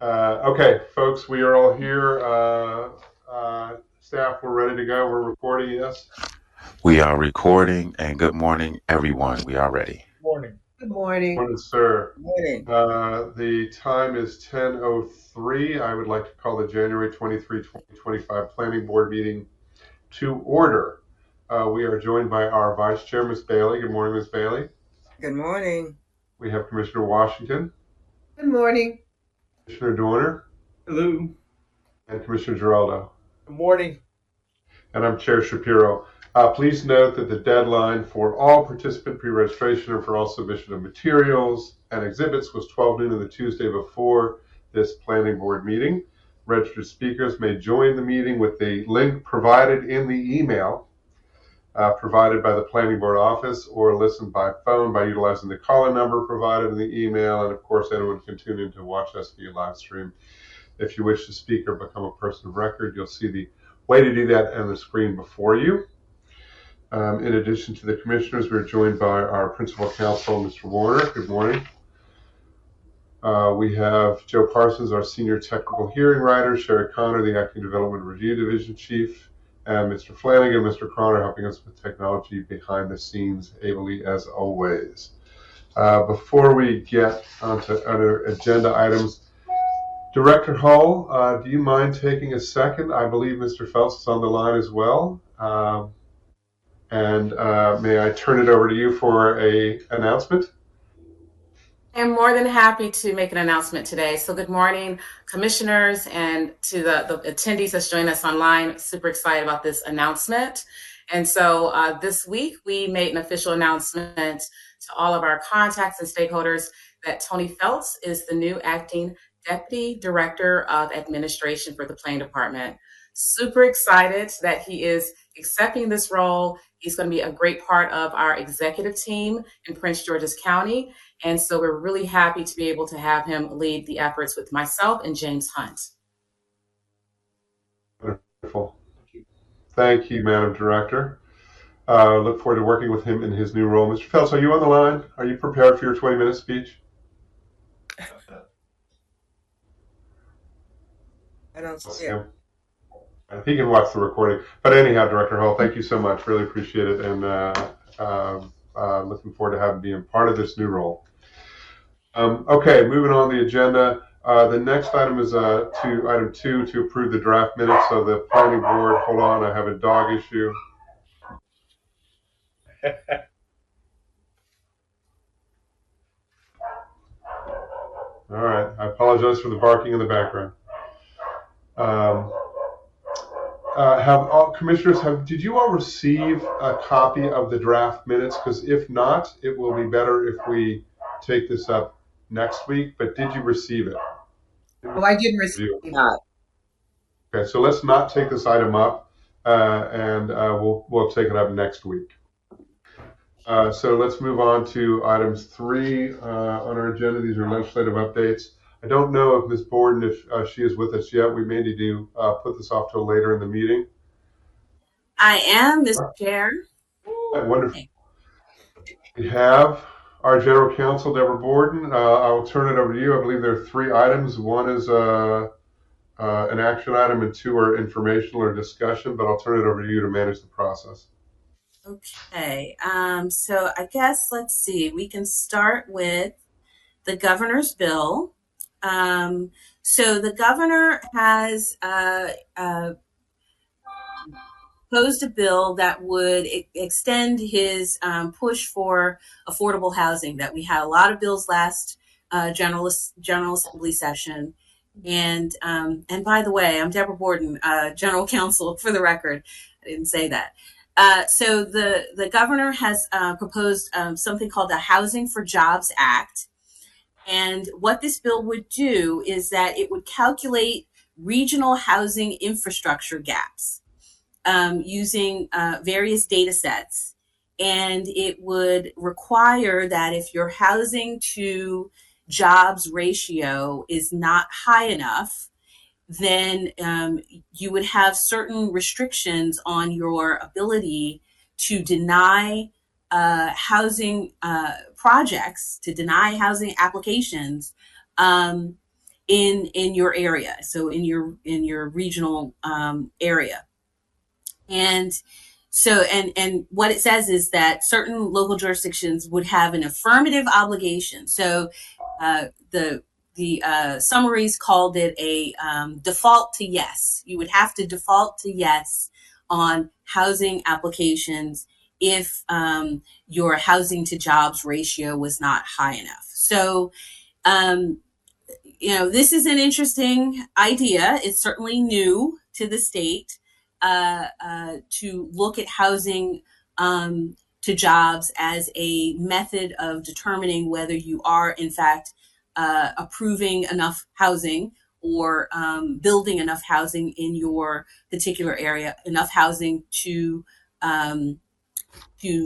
Okay, folks, we are all here. Staff, we're ready to go. We're recording, yes? We are recording, and good morning, everyone. We are ready. Morning. Good morning. Morning, sir. Morning. The time is 10:03. I would like to call the January 23, 2025 Planning Board meeting to order. We are joined by our Vice Chair, Ms. Bailey. Good morning, Ms. Bailey. Good morning. We have Commissioner Washington, Good morning. Commissioner Dorner, Hello. and Commissioner Giraldo. Good morning. And I'm Chair Shapiro. Please note that the deadline for all participant pre-registration and for all submission of materials and exhibits was 12 noon on the Tuesday before this planning board meeting. Registered speakers may join the meeting with the link provided in the email provided by the planning board office, or listen by phone by utilizing the caller number provided in the email. And of course, anyone can tune in to watch us via live stream. If you wish to speak or become a person of record, you'll see the way to do that on the screen before you. In addition to the commissioners, we're joined by our principal counsel, Mr. Warner. Good morning. We have Joe Parsons, our senior technical hearing writer, Sherry Connor, the acting development review division chief, and Mr. Flanagan, Mr. Connor, helping us with technology behind the scenes, ably as always. Before we get onto other agenda items, Director Hull, do you mind taking a second? I believe Mr. Phelps is on the line as well. And may I turn it over to you for an announcement? I'm more than happy to make an announcement today. So good morning, commissioners, and to the attendees that's joined us online. Super excited about this announcement. And so this week, we made an official announcement to all of our contacts and stakeholders that Tony Phelps is the new acting Deputy Director of Administration for the Planning Department. Super excited that he is accepting this role. He's going to be a great part of our executive team in Prince George's County. And so we're really happy to be able to have him lead the efforts with myself and James Hunt. Wonderful. Thank you, Madam Director. Look forward to working with him in his new role. Mr. Phelps, are you on the line? Are you prepared for your 20-minute speech? I don't see him. He can watch the recording. But anyhow, Director Hull, thank you so much. Really appreciate it. And looking forward to having being part of this new role. Okay, moving on the agenda. The next item is to item 2, to approve the draft minutes of the planning board. Hold on, I have a dog issue. All right, I apologize for the barking in the background. Have all commissioners did you all receive a copy of the draft minutes? Because if not, it will be better if we take this up next week. But did you receive it? Oh, I didn't receive it. Okay, so let's not take this item up, and we'll take it up next week. So let's move on to items 3 on our agenda. These are legislative updates. I don't know if Ms. Borden, if she is with us yet. We may need to put this off till later in the meeting. I am, Mr. Chair. Wonderful. We have our General Counsel, Deborah Borden. I'll turn it over to you. I believe there are 3 items. One is an action item, and 2 are informational or discussion, but I'll turn it over to you to manage the process. Okay, so I guess, let's see, we can start with the governor's bill. So the governor has proposed a bill that would extend his push for affordable housing. That we had a lot of bills last General Assembly session. And by the way, I'm Deborah Borden, General Counsel, for the record. I didn't say that. So the governor has proposed something called the Housing for Jobs Act. And what this bill would do is that it would calculate regional housing infrastructure gaps using various data sets. And it would require that if your housing to jobs ratio is not high enough, then you would have certain restrictions on your ability to deny housing projects, to deny housing applications in your area, so in your regional area. And so, and what it says is that certain local jurisdictions would have an affirmative obligation. So the summaries called it a default to yes. You would have to default to yes on housing applications if your housing to jobs ratio was not high enough. So, this is an interesting idea. It's certainly new to the state to look at housing to jobs as a method of determining whether you are, in fact, approving enough housing or building enough housing in your particular area, enough housing to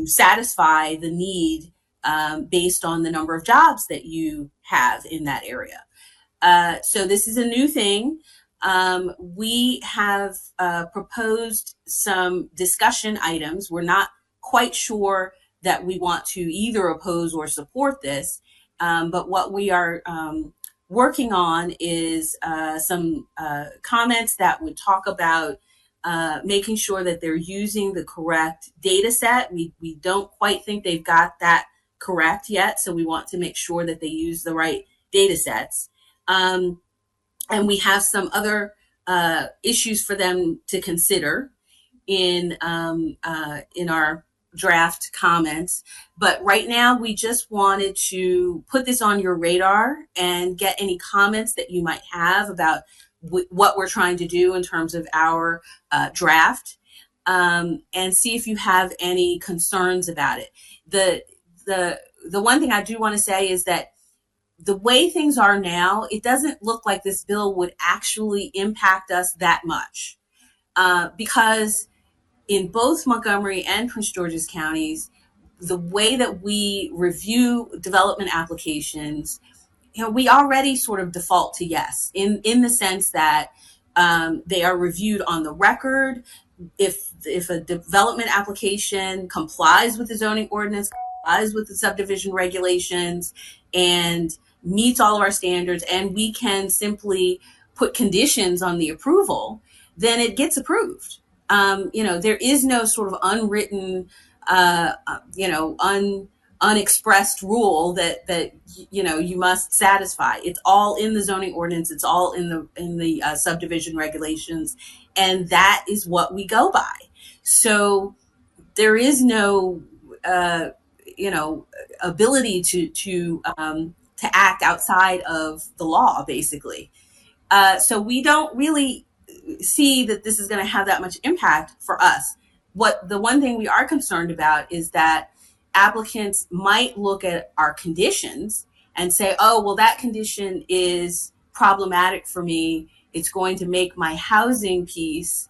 satisfy the need based on the number of jobs that you have in that area. So this is a new thing. We have proposed some discussion items. We're not quite sure that we want to either oppose or support this, but what we are working on is some comments that would talk about making sure that they're using the correct data set. We don't quite think they've got that correct yet, so we want to make sure that they use the right data sets. And we have some other issues for them to consider in our draft comments. But right now, we just wanted to put this on your radar and get any comments that you might have about what we're trying to do in terms of our draft, and see if you have any concerns about it. The one thing I do want to say is that the way things are now, it doesn't look like this bill would actually impact us that much, because in both Montgomery and Prince George's counties, the way that we review development applications, we already sort of default to yes, in the sense that they are reviewed on the record. If a development application complies with the zoning ordinance, complies with the subdivision regulations, and meets all of our standards, and we can simply put conditions on the approval, then it gets approved. There is no sort of unwritten, unexpressed rule that you must satisfy. It's all in the zoning ordinance. It's all in the subdivision regulations, and that is what we go by. So there is no ability to act outside of the law, basically. So we don't really see that this is going to have that much impact for us. The one thing we are concerned about is that applicants might look at our conditions and say, oh, well, that condition is problematic for me. It's going to make my housing piece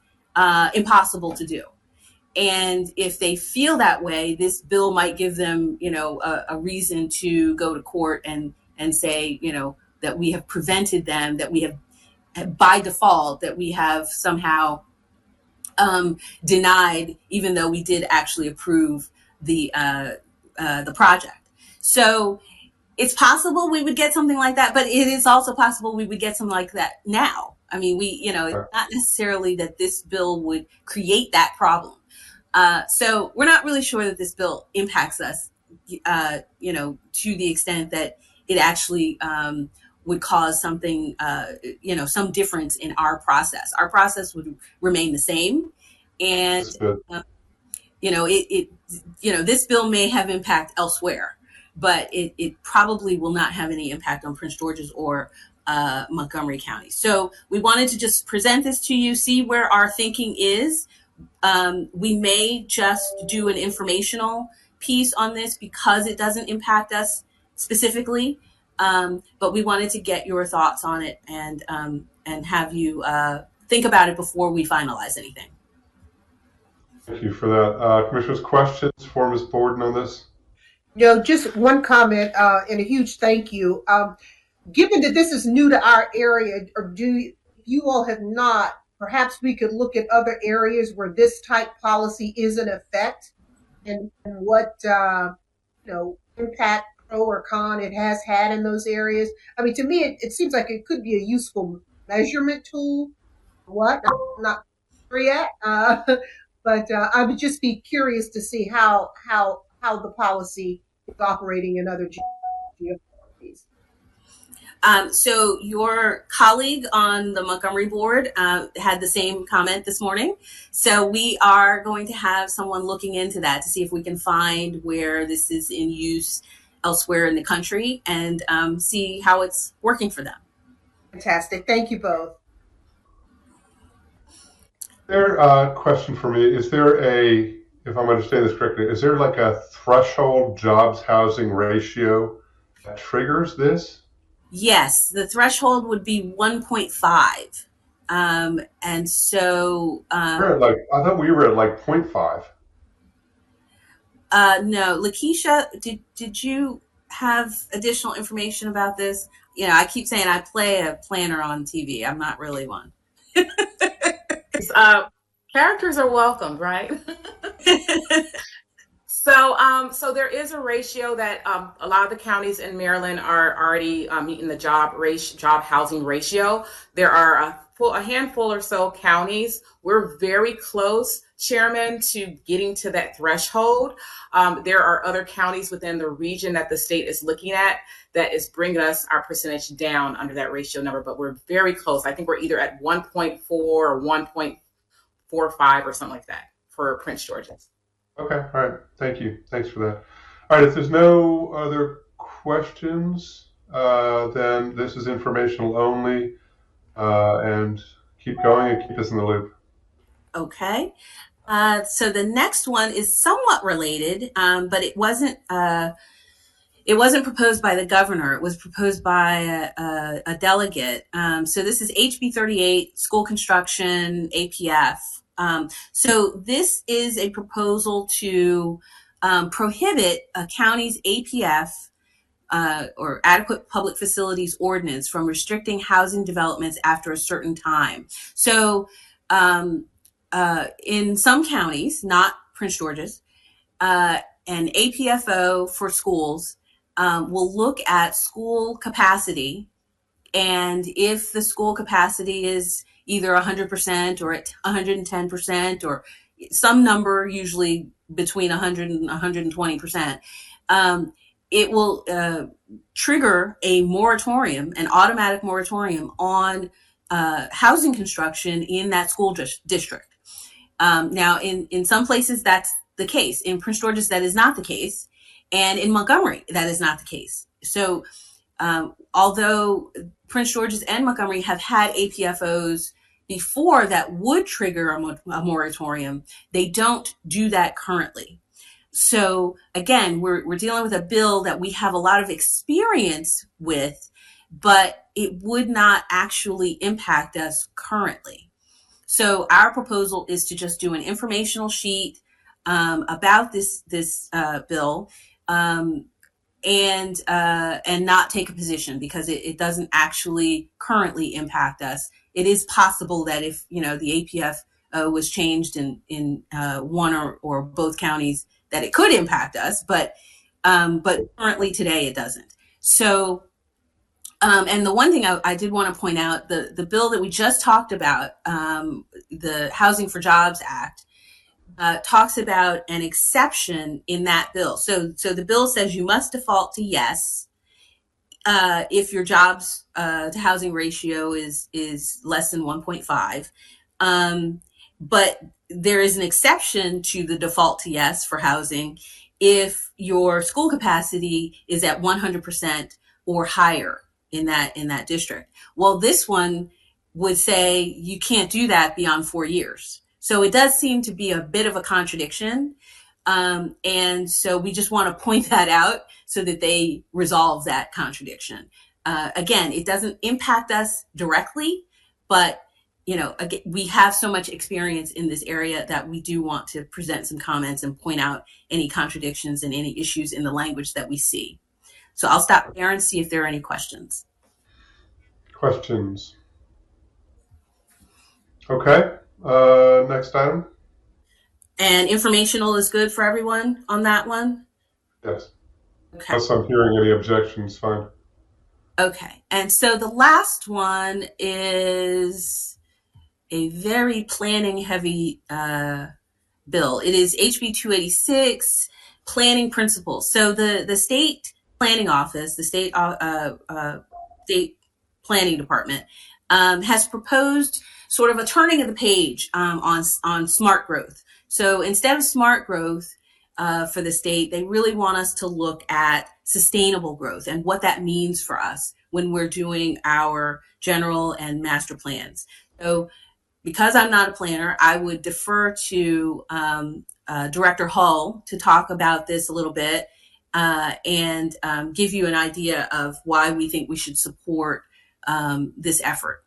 impossible to do. And if they feel that way, this bill might give them, a reason to go to court and say, that we have prevented them, that we have, by default, that we have somehow denied, even though we did actually approve the project. So it's possible we would get something like that, but it is also possible we would get something like that now. I mean, it's not necessarily that this bill would create that problem. So we're not really sure that this bill impacts us, to the extent that it actually would cause something, some difference in our process. Our process would remain the same, and this bill may have impact elsewhere, but it probably will not have any impact on Prince George's or Montgomery County. So we wanted to just present this to you, see where our thinking is. We may just do an informational piece on this because it doesn't impact us specifically, but we wanted to get your thoughts on it and have you think about it before we finalize anything. Thank you for that. Commissioners, questions for Ms. Borden on this? Just one comment and a huge thank you. Given that this is new to our area, or do you all have not, perhaps we could look at other areas where this type policy is in effect, and what impact pro or con it has had in those areas? I mean, to me, it seems like it could be a useful measurement tool. What? I'm not sure yet, but I would just be curious to see how the policy is operating in other geographies. So your colleague on the Montgomery board had the same comment this morning. So we are going to have someone looking into that to see if we can find where this is in use elsewhere in the country and see how it's working for them. Fantastic. Thank you both. There, question for me: is there a, if I'm understanding this correctly, is there like a threshold jobs housing ratio that triggers this? Yes, the threshold would be 1.5. And so, We're at like, I thought we were at like 0.5. no, Lakeisha, did you have additional information about this? You know, I keep saying I play a planner on TV. I'm not really one. Characters are welcomed, right? So there is a ratio that a lot of the counties in Maryland are already meeting the job housing ratio. There are a handful or so counties. We're very close, Chairman, to getting to that threshold. There are other counties within the region that the state is looking at that is bringing us our percentage down under that ratio number, but we're very close. I think we're either at 1.4 or 1.45 or something like that for Prince George's. Okay, all right. Thank you. Thanks for that. All right, if there's no other questions, then this is informational only, and keep going and keep us in the loop. Okay. So the next one is somewhat related, but it wasn't proposed by the governor. It was proposed by a delegate. So this is HB 38, school construction, APF. So this is a proposal to prohibit a county's APF or adequate public facilities ordinance from restricting housing developments after a certain time. So in some counties, not Prince George's, an APFO for schools will look at school capacity, and if the school capacity is either 100% or at 110% or some number, usually between 100 and 120%, it will trigger a moratorium, an automatic moratorium on housing construction in that school district. Now, in some places, that's the case. In Prince George's, that is not the case. And in Montgomery, that is not the case. So although Prince George's and Montgomery have had APFOs before that would trigger a moratorium, they don't do that currently. So again, we're dealing with a bill that we have a lot of experience with, but it would not actually impact us currently. So our proposal is to just do an informational sheet about this bill, and not take a position, because it doesn't actually currently impact us. It is possible that if the APF was changed in one or both counties, that it could impact us, but currently today it doesn't. So, and the one thing I did want to point out, the bill that we just talked about, the Housing for Jobs Act, talks about an exception in that bill. So the bill says you must default to yes if your jobs to housing ratio is less than 1.5. But there is an exception to the default to yes for housing if your school capacity is at 100% or higher in that district. Well, this one would say you can't do that beyond 4 years. So it does seem to be a bit of a contradiction. And so we just want to point that out so that they resolve that contradiction. Again, it doesn't impact us directly, but again, we have so much experience in this area that we do want to present some comments and point out any contradictions and any issues in the language that we see. So I'll stop there and see if there are any questions. Questions? Okay. Next item. And informational is good for everyone on that one? Yes. Okay. Unless I'm hearing any objections, fine. Okay. And so the last one is a very planning heavy bill. It is HB 286, planning principles. So the state planning office, the state planning department, has proposed sort of a turning of the page on smart growth. So instead of smart growth for the state, they really want us to look at sustainable growth and what that means for us when we're doing our general and master plans. So because I'm not a planner, I would defer to Director Hull to talk about this a little bit and give you an idea of why we think we should support this effort.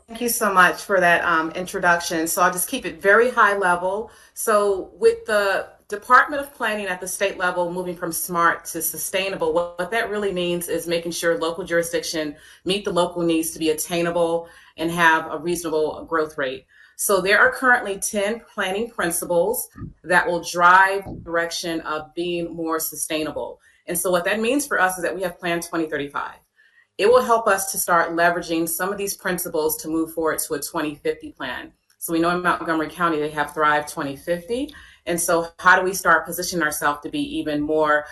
Thank you so much for that introduction. So I'll just keep it very high level. So with the Department of Planning at the state level moving from smart to sustainable, what that really means is making sure local jurisdiction meet the local needs to be attainable and have a reasonable growth rate. So there are currently 10 planning principles that will drive the direction of being more sustainable. And so what that means for us is that we have Plan 2035. It will help us to start leveraging some of these principles to move forward to a 2050 plan. So we know in Montgomery County, they have Thrive 2050. And so how do we start positioning ourselves to be even more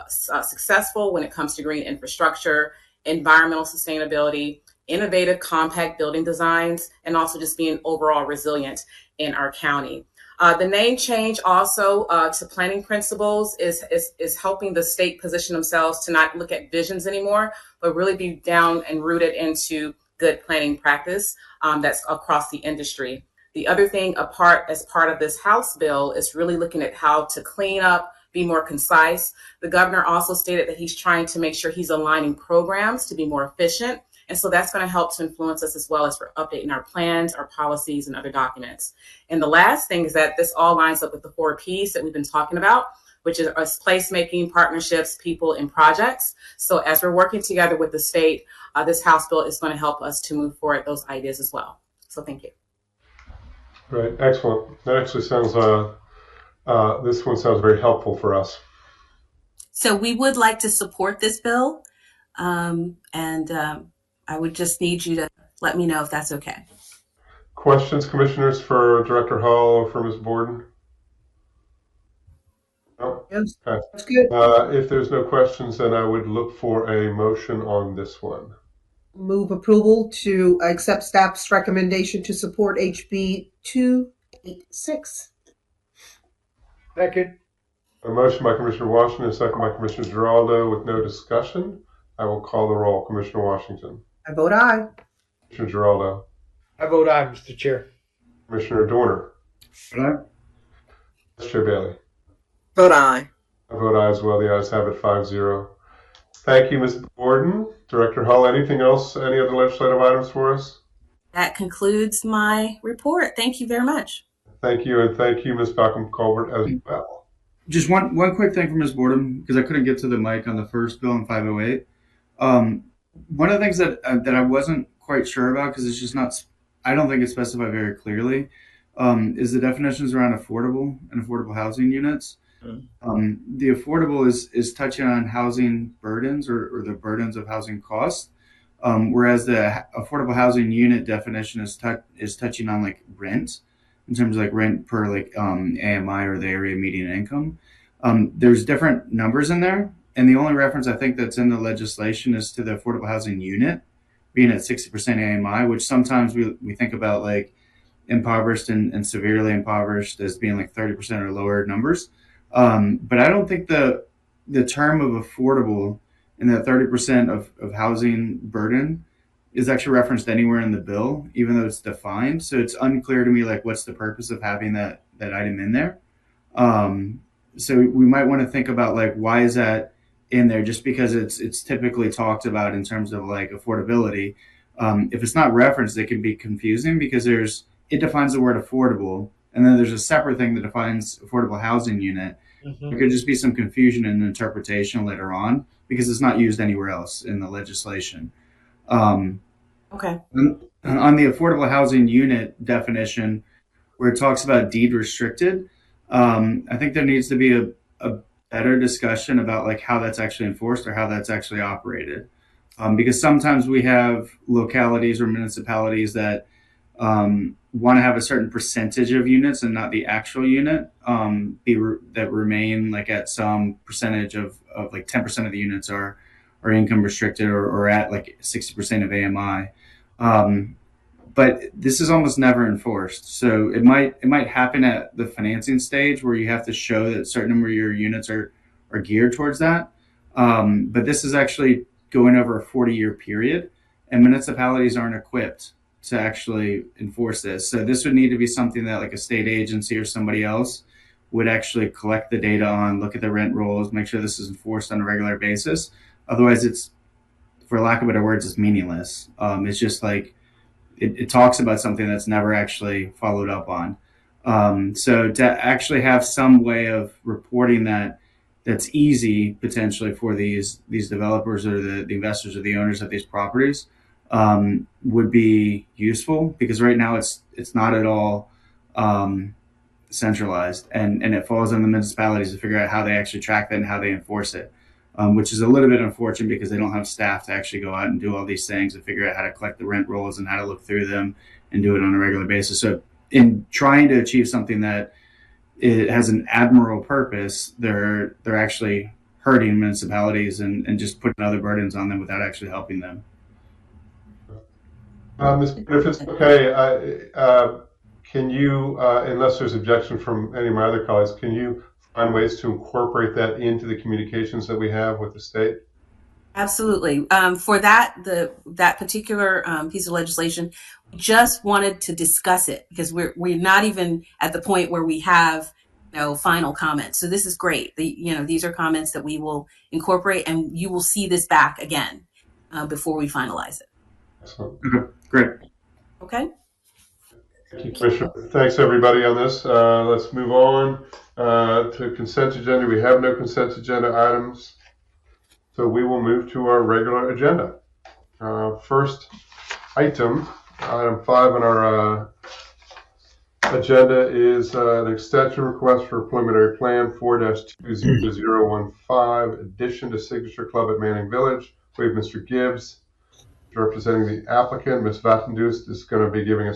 successful when it comes to green infrastructure, environmental sustainability, innovative compact building designs, and also just being overall resilient in our county. The name change also to planning principles is helping the state position themselves to not look at visions anymore, but really be down and rooted into good planning practice that's across the industry. The other thing as part of this House bill is really looking at how to clean up, be more concise. The governor also stated that he's trying to make sure he's aligning programs to be more efficient. And so that's going to help to influence us as well as for updating our plans, our policies, and other documents. And the last thing is that this all lines up with the 4 Ps that we've been talking about, which is placemaking, partnerships, people, and projects. So as we're working together with the state, this House bill is going to help us to move forward those ideas as well. So thank you. Right, excellent. That actually sounds, this one sounds very helpful for us. So we would like to support this bill, and I would just need you to let me know if that's okay. Questions, commissioners, for Director Hall or for Ms. Borden? No? Yes, Okay. that's good. If there's no questions, then I would look for a motion on this one. Move approval to accept staff's recommendation to support HB 286. Second. A motion by Commissioner Washington, a second by Commissioner Giraldo with no discussion. I will call the roll. Commissioner Washington. I vote aye. Commissioner Giraldo. I vote aye, Mr. Chair. Commissioner Dorner. Aye. Vice Chair Bailey. Vote aye. I vote aye as well. The ayes have it 5-0. Thank you, Ms. Borden. Director Hull, anything else? Any other legislative items for us? That concludes my report. Thank you very much. Thank you, and thank you, Ms. Malcolm Colbert, as well. Just one quick thing for Ms. Borden, because I couldn't get to the mic on the first bill in 508. One of the things that I wasn't quite sure about, because it's just not, I don't think it's specified very clearly, is the definitions around affordable and affordable housing units. The affordable is touching on housing burdens or the burdens of housing costs, whereas the affordable housing unit definition is touching on like rent, in terms of like rent per like AMI or the area median income. There's different numbers in there, and the only reference I think that's in the legislation is to the affordable housing unit being at 60% AMI, which sometimes we think about like impoverished and severely impoverished as being like 30% or lower numbers. But I don't think the term of affordable and that 30% of housing burden is actually referenced anywhere in the bill, even though it's defined. So it's unclear to me, like, what's the purpose of having that item in there? So we might want to think about, like, why is that in there? Just because it's typically talked about in terms of like affordability. If it's not referenced, it can be confusing because it defines the word affordable, and then there's a separate thing that defines affordable housing unit. There could just be some confusion in interpretation later on because it's not used anywhere else in the legislation. Okay. On the affordable housing unit definition, where it talks about deed restricted, I think there needs to be better discussion about like how that's actually enforced or how that's actually operated. Because sometimes we have localities or municipalities that want to have a certain percentage of units and not the actual unit that remain like at some percentage of like 10% of the units are income restricted or at like 60% of AMI. But this is almost never enforced. So it might happen at the financing stage where you have to show that a certain number of your units are geared towards that. But this is actually going over a 40-year period, and municipalities aren't equipped to actually enforce this. So this would need to be something that like a state agency or somebody else would actually collect the data on, look at the rent rolls, make sure this is enforced on a regular basis. Otherwise, it's, for lack of better words, it's meaningless. It's just like it talks about something that's never actually followed up on. So to actually have some way of reporting that's easy potentially for these developers or the investors or the owners of these properties would be useful, because right now it's not at all centralized, and it falls on the municipalities to figure out how they actually track that and how they enforce it, which is a little bit unfortunate because they don't have staff to actually go out and do all these things and figure out how to collect the rent rolls and how to look through them and do it on a regular basis. So in trying to achieve something that it has an admirable purpose, they're actually hurting municipalities and just putting other burdens on them without actually helping them. If it's okay, can you, unless there's objection from any of my other colleagues, can you find ways to incorporate that into the communications that we have with the state? Absolutely. For that particular piece of legislation, we just wanted to discuss it because we're not even at the point where we have final comments. So this is great. These are comments that we will incorporate, and you will see this back again before we finalize it. Excellent. Okay, great. Okay. Thank you, Commissioner. Thanks, everybody, on this. Let's move on to consent agenda. We have no consent agenda items, so we will move to our regular agenda. First item 5 on our agenda is an extension request for a preliminary plan 4-20015, addition to Signature Club at Manning Village. We have Mr. Gibbs representing the applicant. Ms. Vatendust is going to be giving a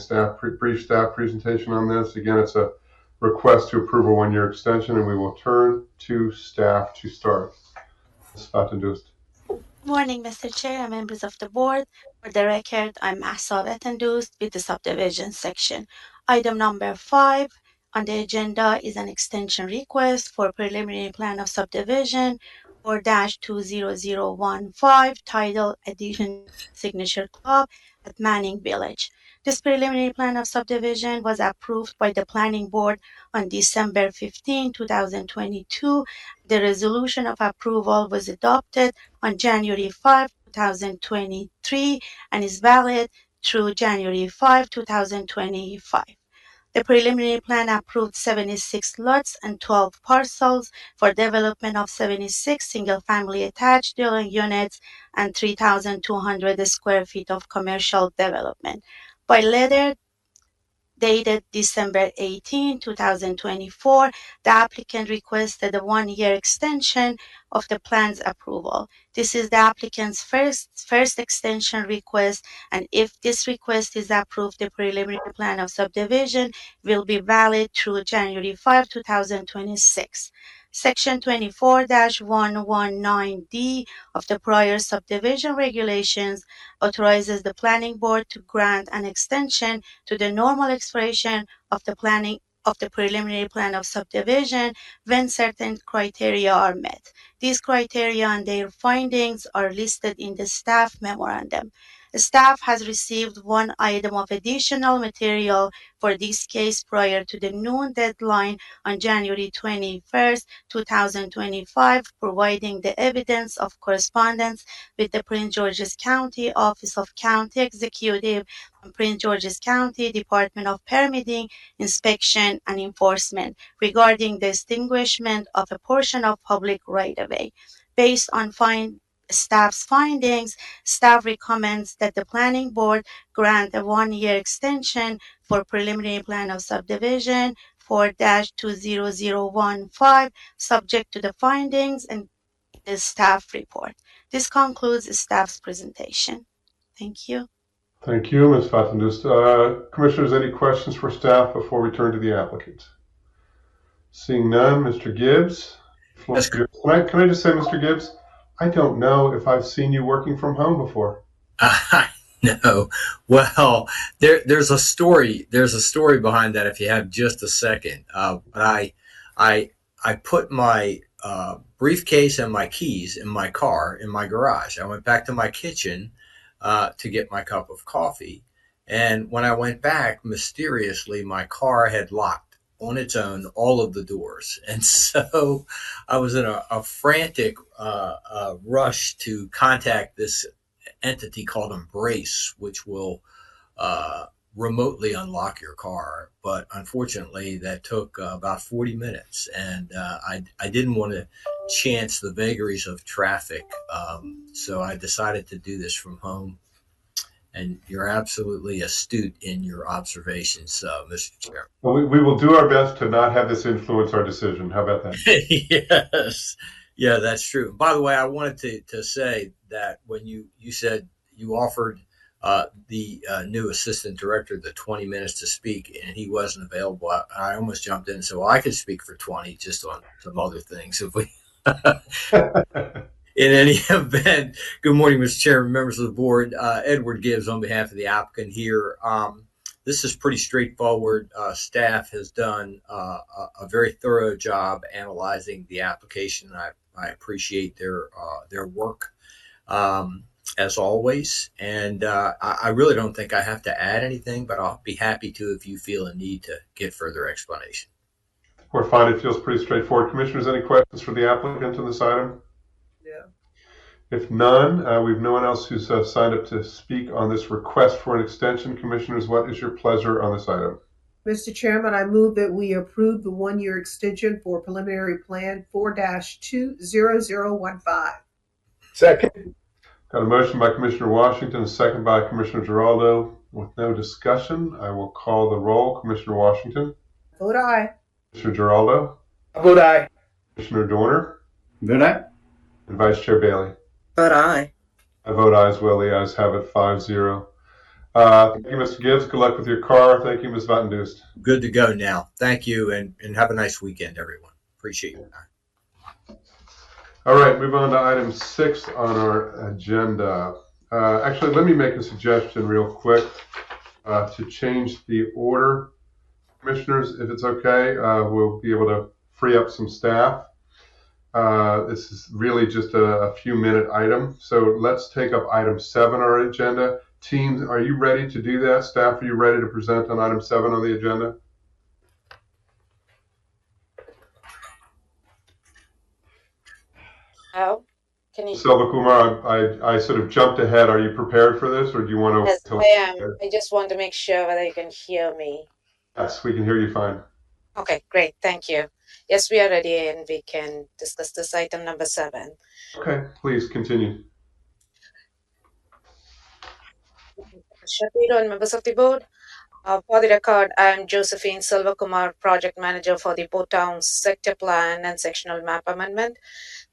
brief staff presentation on this. Again, it's a request to approve a 1-year extension, and we will turn to staff to start. Ms. Vatendust. Good morning, Mr. Chair and members of the board. For the record, I'm Mahsa Vatendust with the subdivision section. Item number 5 on the agenda is an extension request for preliminary plan of subdivision 4-20015 titled Addition Signature Club at Manning Village. This preliminary plan of subdivision was approved by the Planning Board on December 15, 2022. The resolution of approval was adopted on January 5, 2023 and is valid through January 5, 2025. The preliminary plan approved 76 lots and 12 parcels for development of 76 single-family attached dwelling units and 3,200 square feet of commercial development. By letter dated December 18, 2024, the applicant requested a 1-year extension of the plan's approval. This is the applicant's first extension request, and if this request is approved, the preliminary plan of subdivision will be valid through January 5, 2026. Section 24-119D of the prior subdivision regulations authorizes the Planning Board to grant an extension to the normal expiration of the preliminary plan of subdivision when certain criteria are met. These criteria and their findings are listed in the staff memorandum. The staff has received 1 item of additional material for this case prior to the noon deadline on January 21, 2025, providing the evidence of correspondence with the Prince George's County Office of County Executive and Prince George's County Department of Permitting, Inspection, and Enforcement regarding the extinguishment of a portion of public right-of-way. Based on staff's findings, staff recommends that the Planning Board grant a 1-year extension for preliminary plan of subdivision 4-20015, subject to the findings and the staff report. This concludes the staff's presentation. Thank you. Thank you, Ms. Fatendust. Commissioners, any questions for staff before we turn to the applicant? Seeing none, Mr. Gibbs. Yes. Can I just say, Mr. Gibbs, I don't know if I've seen you working from home before. No. Well, there's a story. There's a story behind that. If you have just a second, but I put my briefcase and my keys in my car in my garage. I went back to my kitchen to get my cup of coffee, and when I went back, mysteriously, my car had locked on its own all of the doors, and so I was in a frantic rush to contact this entity called Embrace, which will remotely unlock your car. But unfortunately, that took about 40 minutes, and I didn't want to chance the vagaries of traffic, so I decided to do this from home. And you're absolutely astute in your observations, Mr. Chair. Well, we will do our best to not have this influence our decision. How about that? Yes. Yeah, that's true. By the way, I wanted to say that when you said you offered the new assistant director the 20 minutes to speak and he wasn't available, I almost jumped in and said, well, I could speak for 20 just on some other things. If we In any event, good morning, Mr. Chairman, members of the board. Edward Gibbs on behalf of the applicant here. This is pretty straightforward. Staff has done a very thorough job analyzing the application. I appreciate their work as always. And I really don't think I have to add anything, but I'll be happy to if you feel a need to get further explanation. We're fine. It feels pretty straightforward. Commissioners, any questions for the applicant on this item? If none, we have no one else who's signed up to speak on this request for an extension. Commissioners, what is your pleasure on this item? Mr. Chairman, I move that we approve the one-year extension for preliminary plan 4-20015. Second. Got a motion by Commissioner Washington, a second by Commissioner Giraldo. With no discussion, I will call the roll. Commissioner Washington. Vote aye. Commissioner Giraldo. I vote aye. Commissioner Dorner. Vote aye. And Vice Chair Bailey. Vote aye. I vote aye as well. The ayes have it 5-0. Thank you, Mr. Gibbs. Good luck with your car. Thank you, Ms. Vatendust. Good to go now. Thank you, and have a nice weekend, everyone. Appreciate your time. All right, move on to item 6 on our agenda. Actually, let me make a suggestion real quick to change the order. Commissioners, if it's okay, we'll be able to free up some staff. This is really just a few minute item. So let's take up item 7 on our agenda. Teams, are you ready to do that? Staff, are you ready to present on item 7 on the agenda? Oh, can you? Selva Kumar, I sort of jumped ahead. Are you prepared for this, or do you want to? Yes, I am. I just want to make sure whether you can hear me. Yes, we can hear you fine. Okay, great. Thank you. Yes, we are ready and we can discuss this item number 7. Okay, please continue. Shapiro and members of the board. For the record, I am Josephine Selva Kumar, Project Manager for the Port Town Sector Plan and Sectional Map Amendment.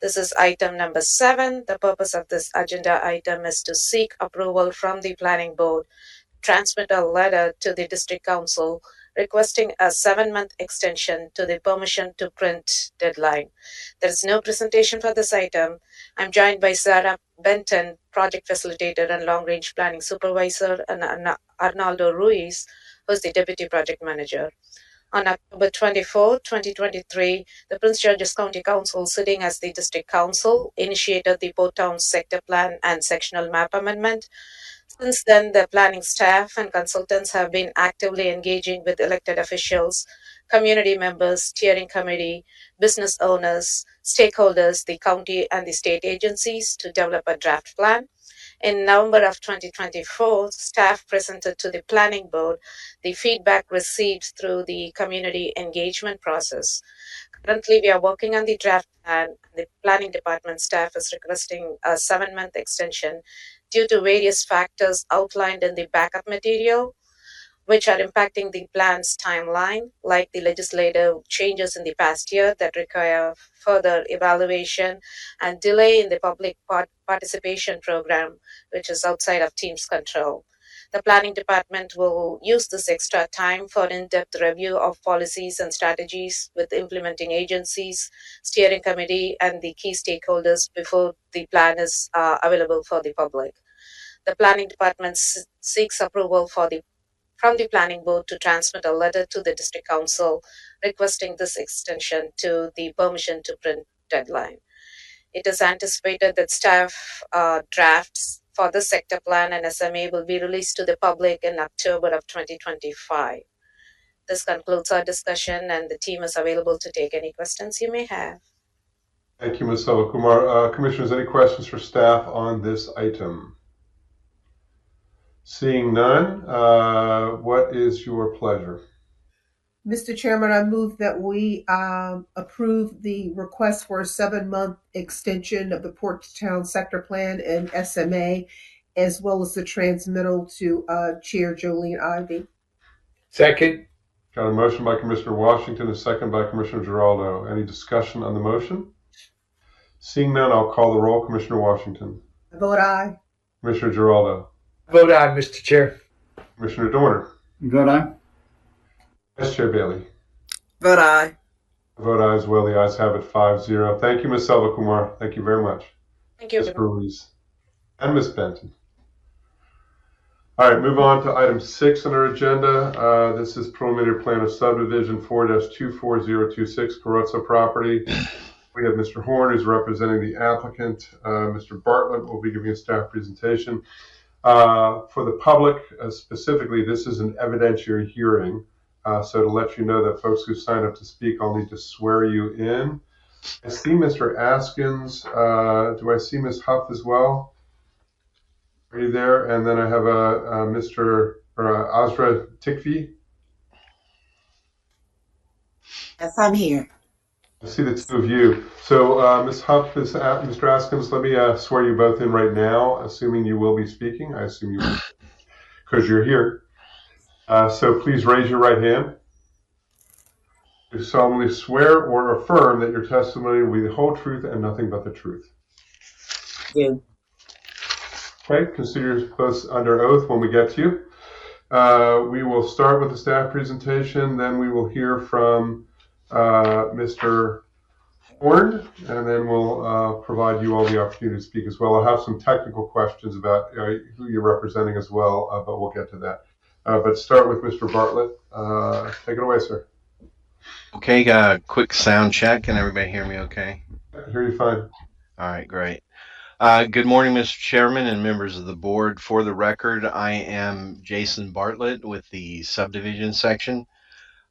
This is item number 7. The purpose of this agenda item is to seek approval from the Planning Board, transmit a letter to the District Council requesting a 7-month extension to the permission to print deadline. There is no presentation for this item. I'm joined by Sarah Benton, Project Facilitator and Long Range Planning Supervisor, and Arnaldo Ruiz, who's the Deputy Project Manager. On October 24, 2023, the Prince George's County Council, sitting as the District Council, initiated the Port Town Sector Plan and Sectional Map Amendment. Since then, the planning staff and consultants have been actively engaging with elected officials, community members, steering committee, business owners, stakeholders, the county and the state agencies to develop a draft plan. In November of 2024, staff presented to the Planning Board the feedback received through the community engagement process. Currently, we are working on the draft plan. The Planning Department staff is requesting a 7-month extension due to various factors outlined in the backup material. which are impacting the plan's timeline, like the legislative changes in the past year that require further evaluation and delay in the public participation program, which is outside of team's control. The planning department will use this extra time for in-depth review of policies and strategies with implementing agencies, steering committee, and the key stakeholders before the plan is available for the public. The planning department seeks approval from the planning board to transmit a letter to the district council requesting this extension to the permission to print deadline. It is anticipated that staff drafts for the sector plan and SMA will be released to the public in October of 2025. This concludes our discussion, and the team is available to take any questions you may have. Thank you, Ms. Selvakumar. Commissioners, any questions for staff on this item? Seeing none, what is your pleasure? Mr. Chairman, I move that we approve the request for a 7-month extension of the Portown Sector Plan and SMA, as well as the transmittal to Chair Jolene Ivey. Second. Got a motion by Commissioner Washington, a second by Commissioner Giraldo. Any discussion on the motion? Seeing none, I'll call the roll. Commissioner Washington. I vote aye. Commissioner Giraldo. Vote aye, Mr. Chair. Commissioner Dorner. Vote aye. Vice Chair Bailey. Vote aye. Vote aye as well. The ayes have it 5-0. Thank you, Ms. Selvakumar. Thank you very much. Thank you. Ms. Ruiz. And Ms. Benton. All right, move on to item 6 on our agenda. This is preliminary plan of subdivision 4-24026 Carrozza property. We have Mr. Horn, who's representing the applicant. Mr. Bartlett will be giving a staff presentation. For the public, specifically, this is an evidentiary hearing. So to let you know that folks who sign up to speak, I'll need to swear you in. I see Mr. Askins. Do I see Ms. Huff as well? Are you there? And then I have Mr. Azra Tikvi. Yes, I'm here. I see the two of you. So Ms. Huff, Mr. Askins, let me swear you both in right now, assuming you will be speaking. I assume you will, because you're here. So please raise your right hand. You solemnly swear or affirm that your testimony will be the whole truth and nothing but the truth. Yeah. Okay, consider your posts under oath when we get to you. We will start with the staff presentation, then we will hear from Mr. Horn, and then we'll provide you all the opportunity to speak as well. I'll have some technical questions about who you're representing as well, but we'll get to that. But start with Mr. Bartlett. Take it away, sir. Okay, quick sound check. Can everybody hear me okay? I hear you fine. All right, great. Good morning, Mr. Chairman and members of the board. For the record, I am Jason Bartlett with the subdivision section.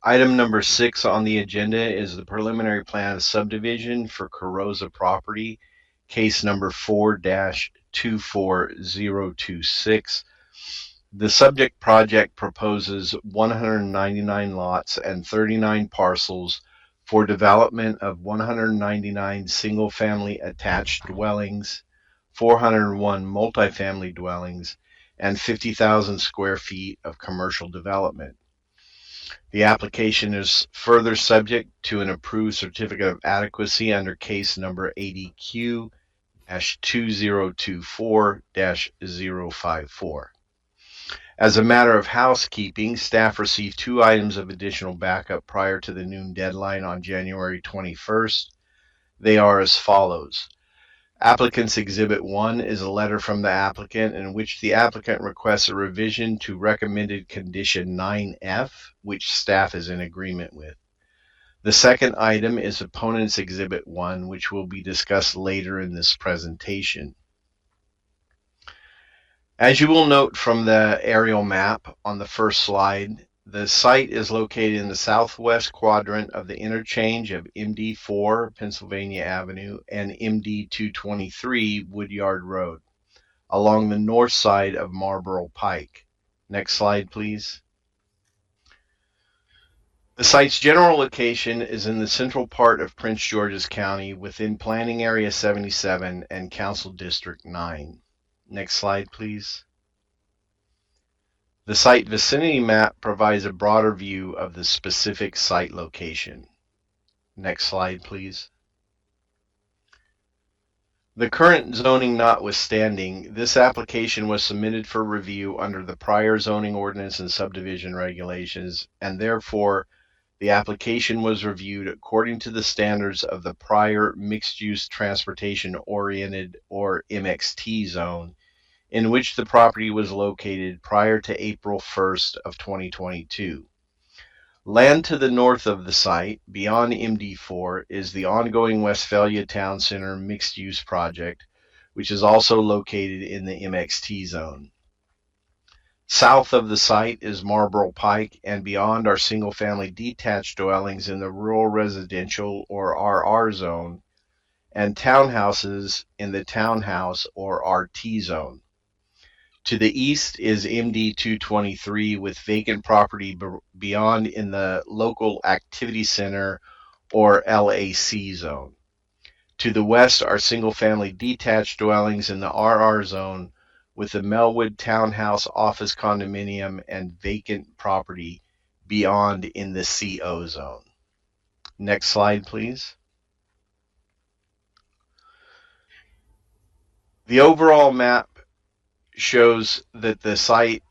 Item number 6 on the agenda is the preliminary plan of subdivision for Carrozza property, case number 4-24026. The subject project proposes 199 lots and 39 parcels for development of 199 single-family attached dwellings, 401 multifamily dwellings, and 50,000 square feet of commercial development. The application is further subject to an approved certificate of adequacy under case number 80Q-2024-054. As a matter of housekeeping, staff received 2 items of additional backup prior to the noon deadline on January 21st. They are as follows. Applicant's Exhibit 1 is a letter from the applicant in which the applicant requests a revision to recommended condition 9F, which staff is in agreement with. The second item is Opponent's Exhibit 1, which will be discussed later in this presentation. As you will note from the aerial map on the first slide, the site is located in the southwest quadrant of the interchange of MD4 Pennsylvania Avenue and MD223 Woodyard Road, along the north side of Marlboro Pike. Next slide, please. The site's general location is in the central part of Prince George's County within Planning Area 77 and Council District 9. Next slide, please. The site vicinity map provides a broader view of the specific site location. Next slide, please. The current zoning notwithstanding, this application was submitted for review under the prior zoning ordinance and subdivision regulations, and therefore the application was reviewed according to the standards of the prior mixed-use transportation-oriented or MXT zone in which the property was located prior to April 1st of 2022. Land to the north of the site, beyond MD4, is the ongoing Westphalia Town Center mixed-use project, which is also located in the MXT zone. South of the site is Marlboro Pike, and beyond are single-family detached dwellings in the rural residential or RR zone, and townhouses in the townhouse or RT zone. To the east is MD 223 with vacant property beyond in the local activity center or LAC zone. To the west are single-family detached dwellings in the RR zone with the Melwood Townhouse Office Condominium and vacant property beyond in the CO zone. Next slide, please. The overall map shows that the site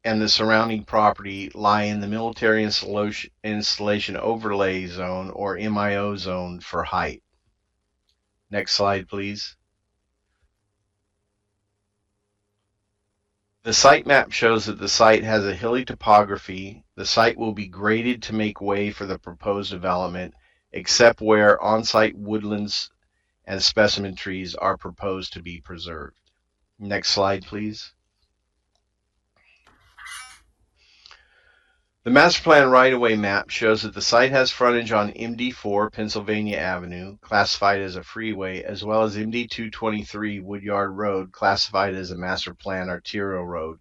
and the surrounding property lie in the Military Installation Overlay Zone or MIO zone for height. Next slide, please. The site map shows that the site has a hilly topography. The site will be graded to make way for the proposed development, except where on-site woodlands and specimen trees are proposed to be preserved. Next slide, please. The master plan right-of-way map shows that the site has frontage on MD4 Pennsylvania Avenue, classified as a freeway, as well as MD 223 Woodyard Road, classified as a master plan arterial road,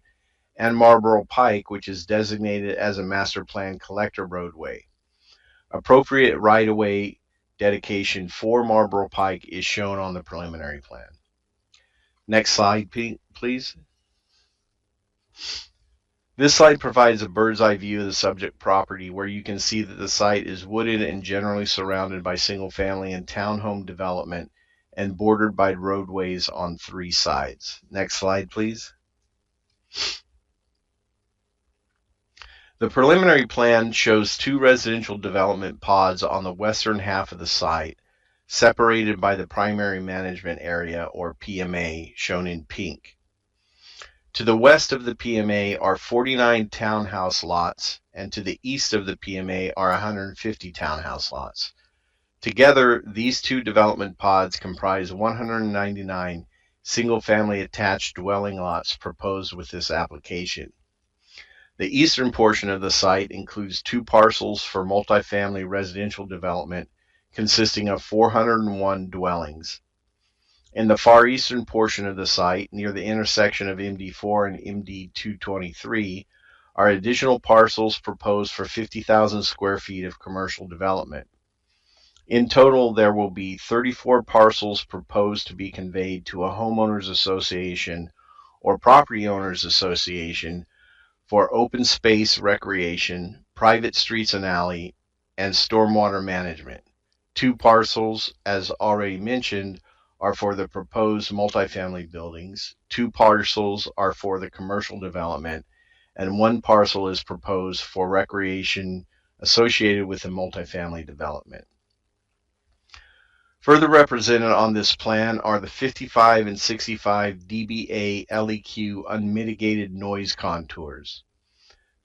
and Marlboro Pike, which is designated as a master plan collector roadway. Appropriate right-of-way dedication for Marlboro Pike is shown on the preliminary plan. Next slide, please. This slide provides a bird's eye view of the subject property where you can see that the site is wooded and generally surrounded by single family and townhome development and bordered by roadways on 3 sides. Next slide, please. The preliminary plan shows 2 residential development pods on the western half of the site, separated by the primary management area or PMA shown in pink. To the west of the PMA are 49 townhouse lots, and to the east of the PMA are 150 townhouse lots. Together, these 2 development pods comprise 199 single-family attached dwelling lots proposed with this application. The eastern portion of the site includes 2 parcels for multifamily residential development consisting of 401 dwellings. In the far eastern portion of the site, near the intersection of MD4 and MD 223, are additional parcels proposed for 50,000 square feet of commercial development. In total, there will be 34 parcels proposed to be conveyed to a homeowners association or property owners association for open space recreation, private streets and alley, and stormwater management. 2 parcels, as already mentioned, are for the proposed multifamily buildings, 2 parcels are for the commercial development, and 1 parcel is proposed for recreation associated with the multifamily development. Further represented on this plan are the 55 and 65 dBA LEQ unmitigated noise contours.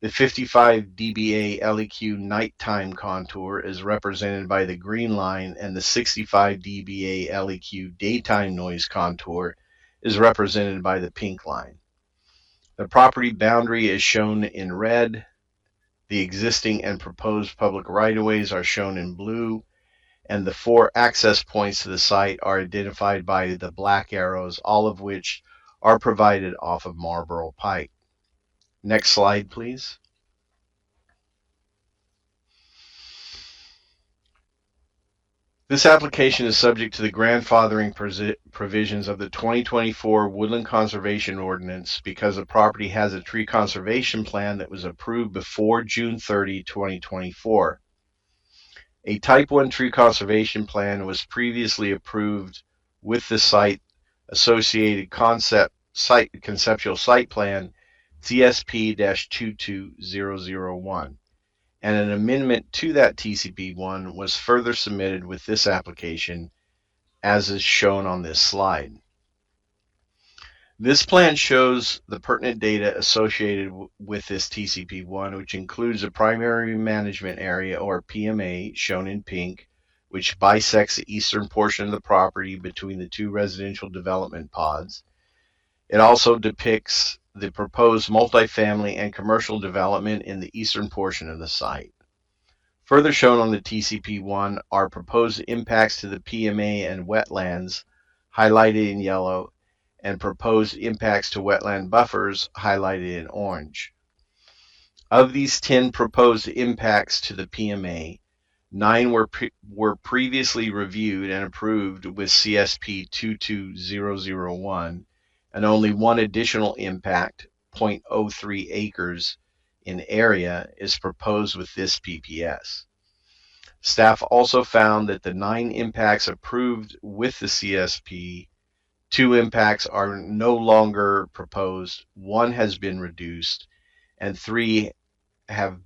The 55 dBA LEQ nighttime contour is represented by the green line, and the 65 dBA LEQ daytime noise contour is represented by the pink line. The property boundary is shown in red. The existing and proposed public right-of-ways are shown in blue, and the 4 access points to the site are identified by the black arrows, all of which are provided off of Marlboro Pike. Next slide, please. This application is subject to the grandfathering provisions of the 2024 Woodland Conservation Ordinance because the property has a tree conservation plan that was approved before June 30, 2024. A Type 1 tree conservation plan was previously approved with the site associated conceptual site plan CSP-22001. And an amendment to that TCP1 was further submitted with this application, as is shown on this slide. This plan shows the pertinent data associated with this TCP1, which includes a primary management area, or PMA, shown in pink, which bisects the eastern portion of the property between the two residential development pods. It also depicts the proposed multifamily and commercial development in the eastern portion of the site. Further shown on the TCP1 are proposed impacts to the PMA and wetlands, highlighted in yellow, and proposed impacts to wetland buffers, highlighted in orange. Of these 10 proposed impacts to the PMA, 9 were previously reviewed and approved with CSP 22001, and only one additional impact, 0.03 acres in area, is proposed with this PPS. Staff also found that the 9 impacts approved with the CSP, 2 impacts are no longer proposed, 1 has been reduced, and 3 have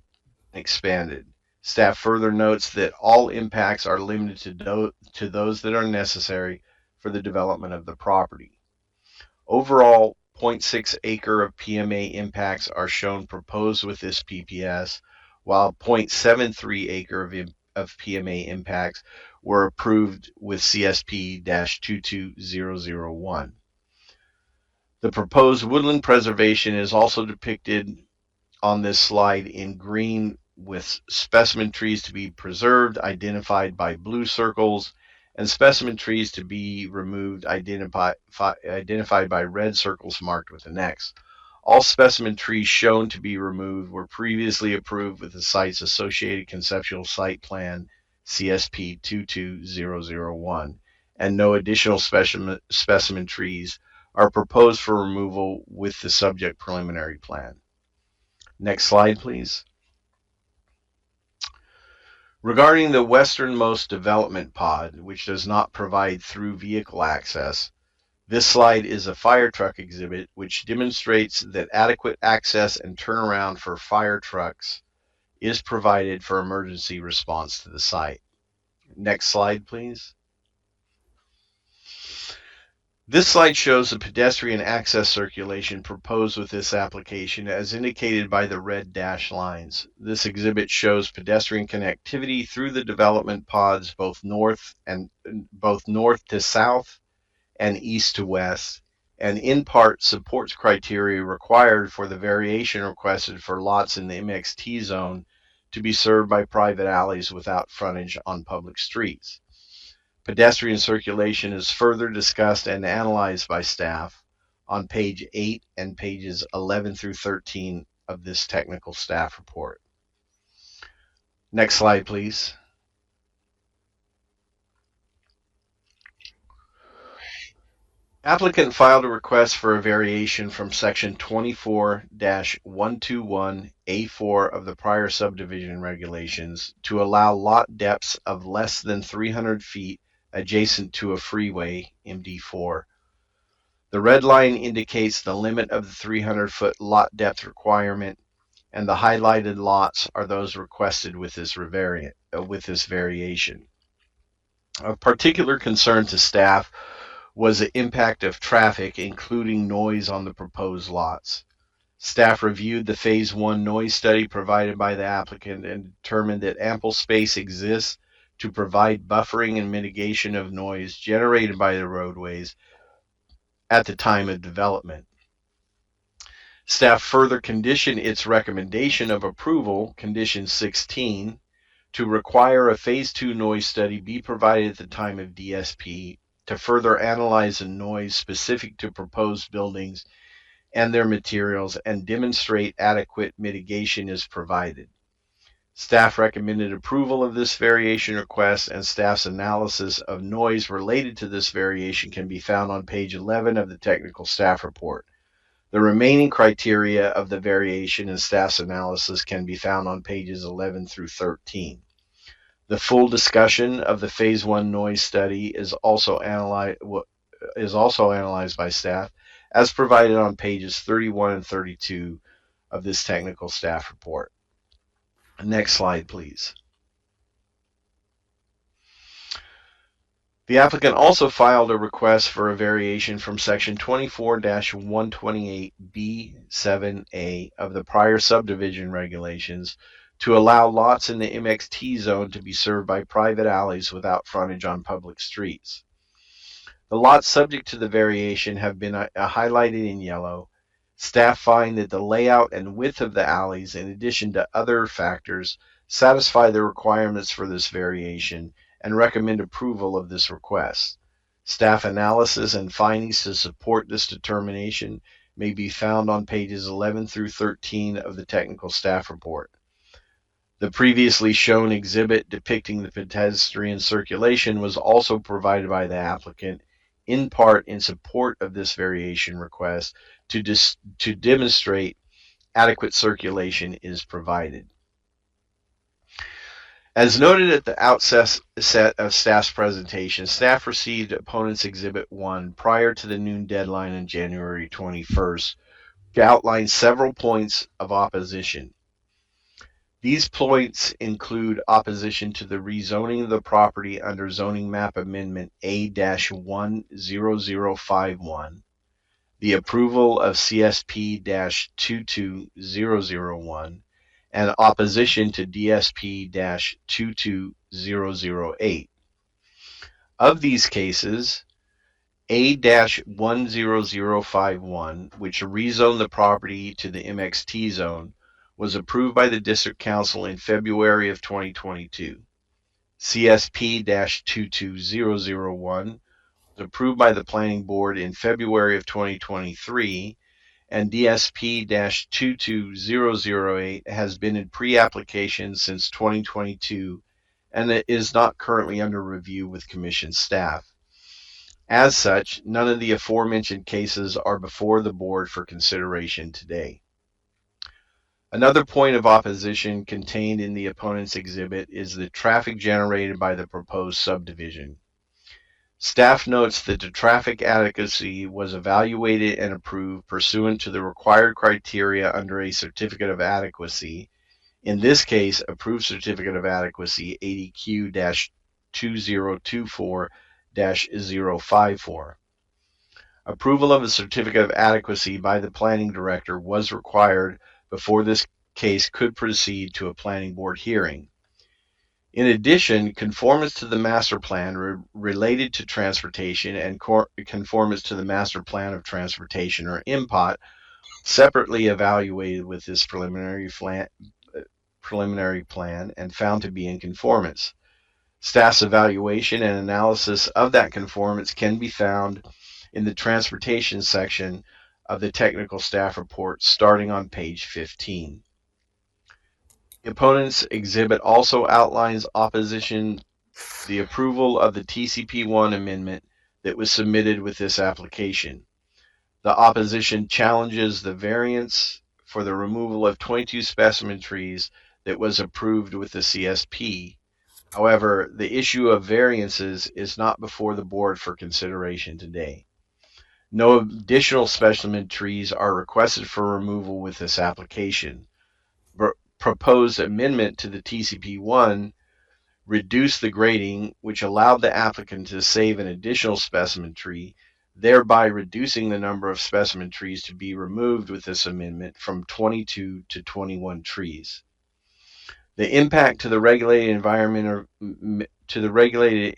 expanded. Staff further notes that all impacts are limited to those that are necessary for the development of the property. Overall, 0.6 acre of PMA impacts are shown proposed with this PPS, while 0.73 acre of PMA impacts were approved with CSP-22001. The proposed woodland preservation is also depicted on this slide in green, with specimen trees to be preserved identified by blue circles, and specimen trees to be removed identified by red circles marked with an X. All specimen trees shown to be removed were previously approved with the site's associated conceptual site plan CSP 22001, and no additional specimen trees are proposed for removal with the subject preliminary plan. Next slide, please. Regarding the westernmost development pod, which does not provide through vehicle access, this slide is a fire truck exhibit which demonstrates that adequate access and turnaround for fire trucks is provided for emergency response to the site. Next slide, please. This slide shows the pedestrian access circulation proposed with this application as indicated by the red dashed lines. This exhibit shows pedestrian connectivity through the development pods both north to south and east to west, and in part supports criteria required for the variation requested for lots in the MXT zone to be served by private alleys without frontage on public streets. Pedestrian circulation is further discussed and analyzed by staff on page 8 and pages 11 through 13 of this technical staff report. Next slide, please. Applicant filed a request for a variation from section 24-121A4 of the prior subdivision regulations to allow lot depths of less than 300 feet adjacent to a freeway, MD4. The red line indicates the limit of the 300-foot lot depth requirement, and the highlighted lots are those requested with this variation. Of particular concern to staff was the impact of traffic, including noise on the proposed lots. Staff reviewed the Phase 1 noise study provided by the applicant and determined that ample space exists to provide buffering and mitigation of noise generated by the roadways at the time of development. Staff further conditioned its recommendation of approval, condition 16, to require a Phase 2 noise study be provided at the time of DSP to further analyze the noise specific to proposed buildings and their materials and demonstrate adequate mitigation is provided. Staff recommended approval of this variation request, and staff's analysis of noise related to this variation can be found on page 11 of the technical staff report. The remaining criteria of the variation and staff's analysis can be found on pages 11 through 13. The full discussion of the Phase 1 noise study is also analyzed by staff, as provided on pages 31 and 32 of this technical staff report. Next slide, please. The applicant also filed a request for a variation from section 24-128B7A of the prior subdivision regulations to allow lots in the MXT zone to be served by private alleys without frontage on public streets. The lots subject to the variation have been highlighted in yellow. Staff find that the layout and width of the alleys, in addition to other factors, satisfy the requirements for this variation and recommend approval of this request. Staff analysis and findings to support this determination may be found on pages 11 through 13 of the technical staff report. The previously shown exhibit depicting the pedestrian circulation was also provided by the applicant, in part in support of this variation request, to demonstrate adequate circulation is provided. As noted at the outset of staff's presentation, staff received Opponents Exhibit 1 prior to the noon deadline on January 21st to outline several points of opposition. These points include opposition to the rezoning of the property under Zoning Map Amendment A-10051, the approval of CSP-22001, and opposition to DSP-22008. Of these cases, A-10051, which rezoned the property to the MXT zone, was approved by the District Council in February of 2022. CSP-22001 was approved by the Planning Board in February of 2023, and DSP-22008 has been in pre-application since 2022 and it is not currently under review with Commission staff. As such, none of the aforementioned cases are before the Board for consideration today. Another point of opposition contained in the opponent's exhibit is the traffic generated by the proposed subdivision. Staff notes that the traffic adequacy was evaluated and approved pursuant to the required criteria under a certificate of adequacy, in this case, approved certificate of adequacy ADQ-2024-054. Approval of a certificate of adequacy by the planning director was required before this case could proceed to a planning board hearing. In addition, conformance to the master plan related to transportation and conformance to the master plan of transportation, or MPOT, separately evaluated with this preliminary plan and found to be in conformance. Staff's evaluation and analysis of that conformance can be found in the transportation section of the technical staff report starting on page 15. The opponent's exhibit also outlines opposition to the approval of the TCP1 amendment that was submitted with this application. The opposition challenges the variance for the removal of 22 specimen trees that was approved with the CSP. However, the issue of variances is not before the board for consideration today. No additional specimen trees are requested for removal with this application. Proposed amendment to the TCP1 reduced the grading, which allowed the applicant to save an additional specimen tree, thereby reducing the number of specimen trees to be removed with this amendment from 22 to 21 trees. The impact to the regulated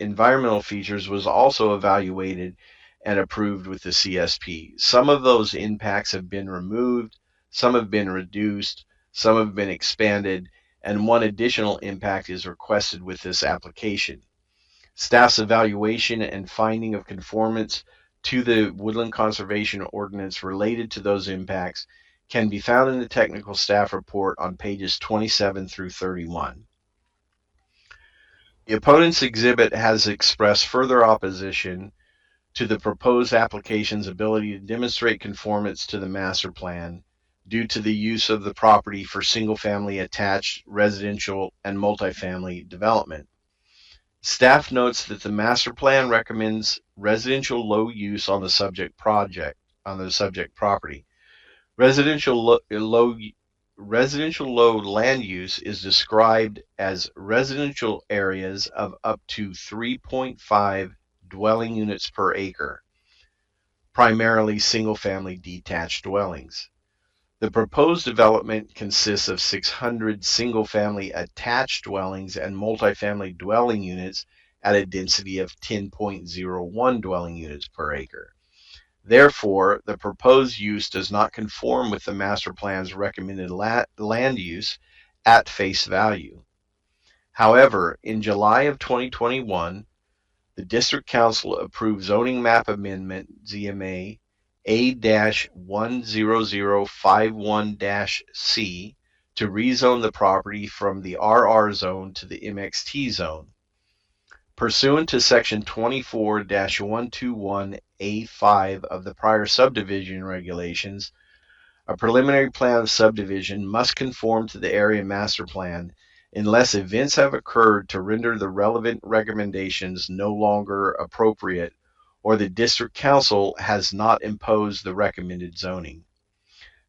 environmental features was also evaluated and approved with the CSP. Some of those impacts have been removed, some have been reduced, some have been expanded, and one additional impact is requested with this application. Staff's evaluation and finding of conformance to the Woodland Conservation Ordinance related to those impacts can be found in the technical staff report on pages 27 through 31. The opponent's exhibit has expressed further opposition to the proposed application's ability to demonstrate conformance to the master plan due to the use of the property for single-family attached residential and multifamily development. Staff notes that the master plan recommends residential low use on the subject property. Residential low land use is described as residential areas of up to 3.5 dwelling units per acre, primarily single-family detached dwellings. The proposed development consists of 600 single-family attached dwellings and multifamily dwelling units at a density of 10.01 dwelling units per acre. Therefore, the proposed use does not conform with the master plan's recommended land use at face value. However, in July of 2021, the District Council approved zoning map amendment ZMA A-10051-C to rezone the property from the RR zone to the MXT zone. Pursuant to Section 24-121A5 of the prior subdivision regulations, a preliminary plan of subdivision must conform to the area master plan unless events have occurred to render the relevant recommendations no longer appropriate or the District Council has not imposed the recommended zoning.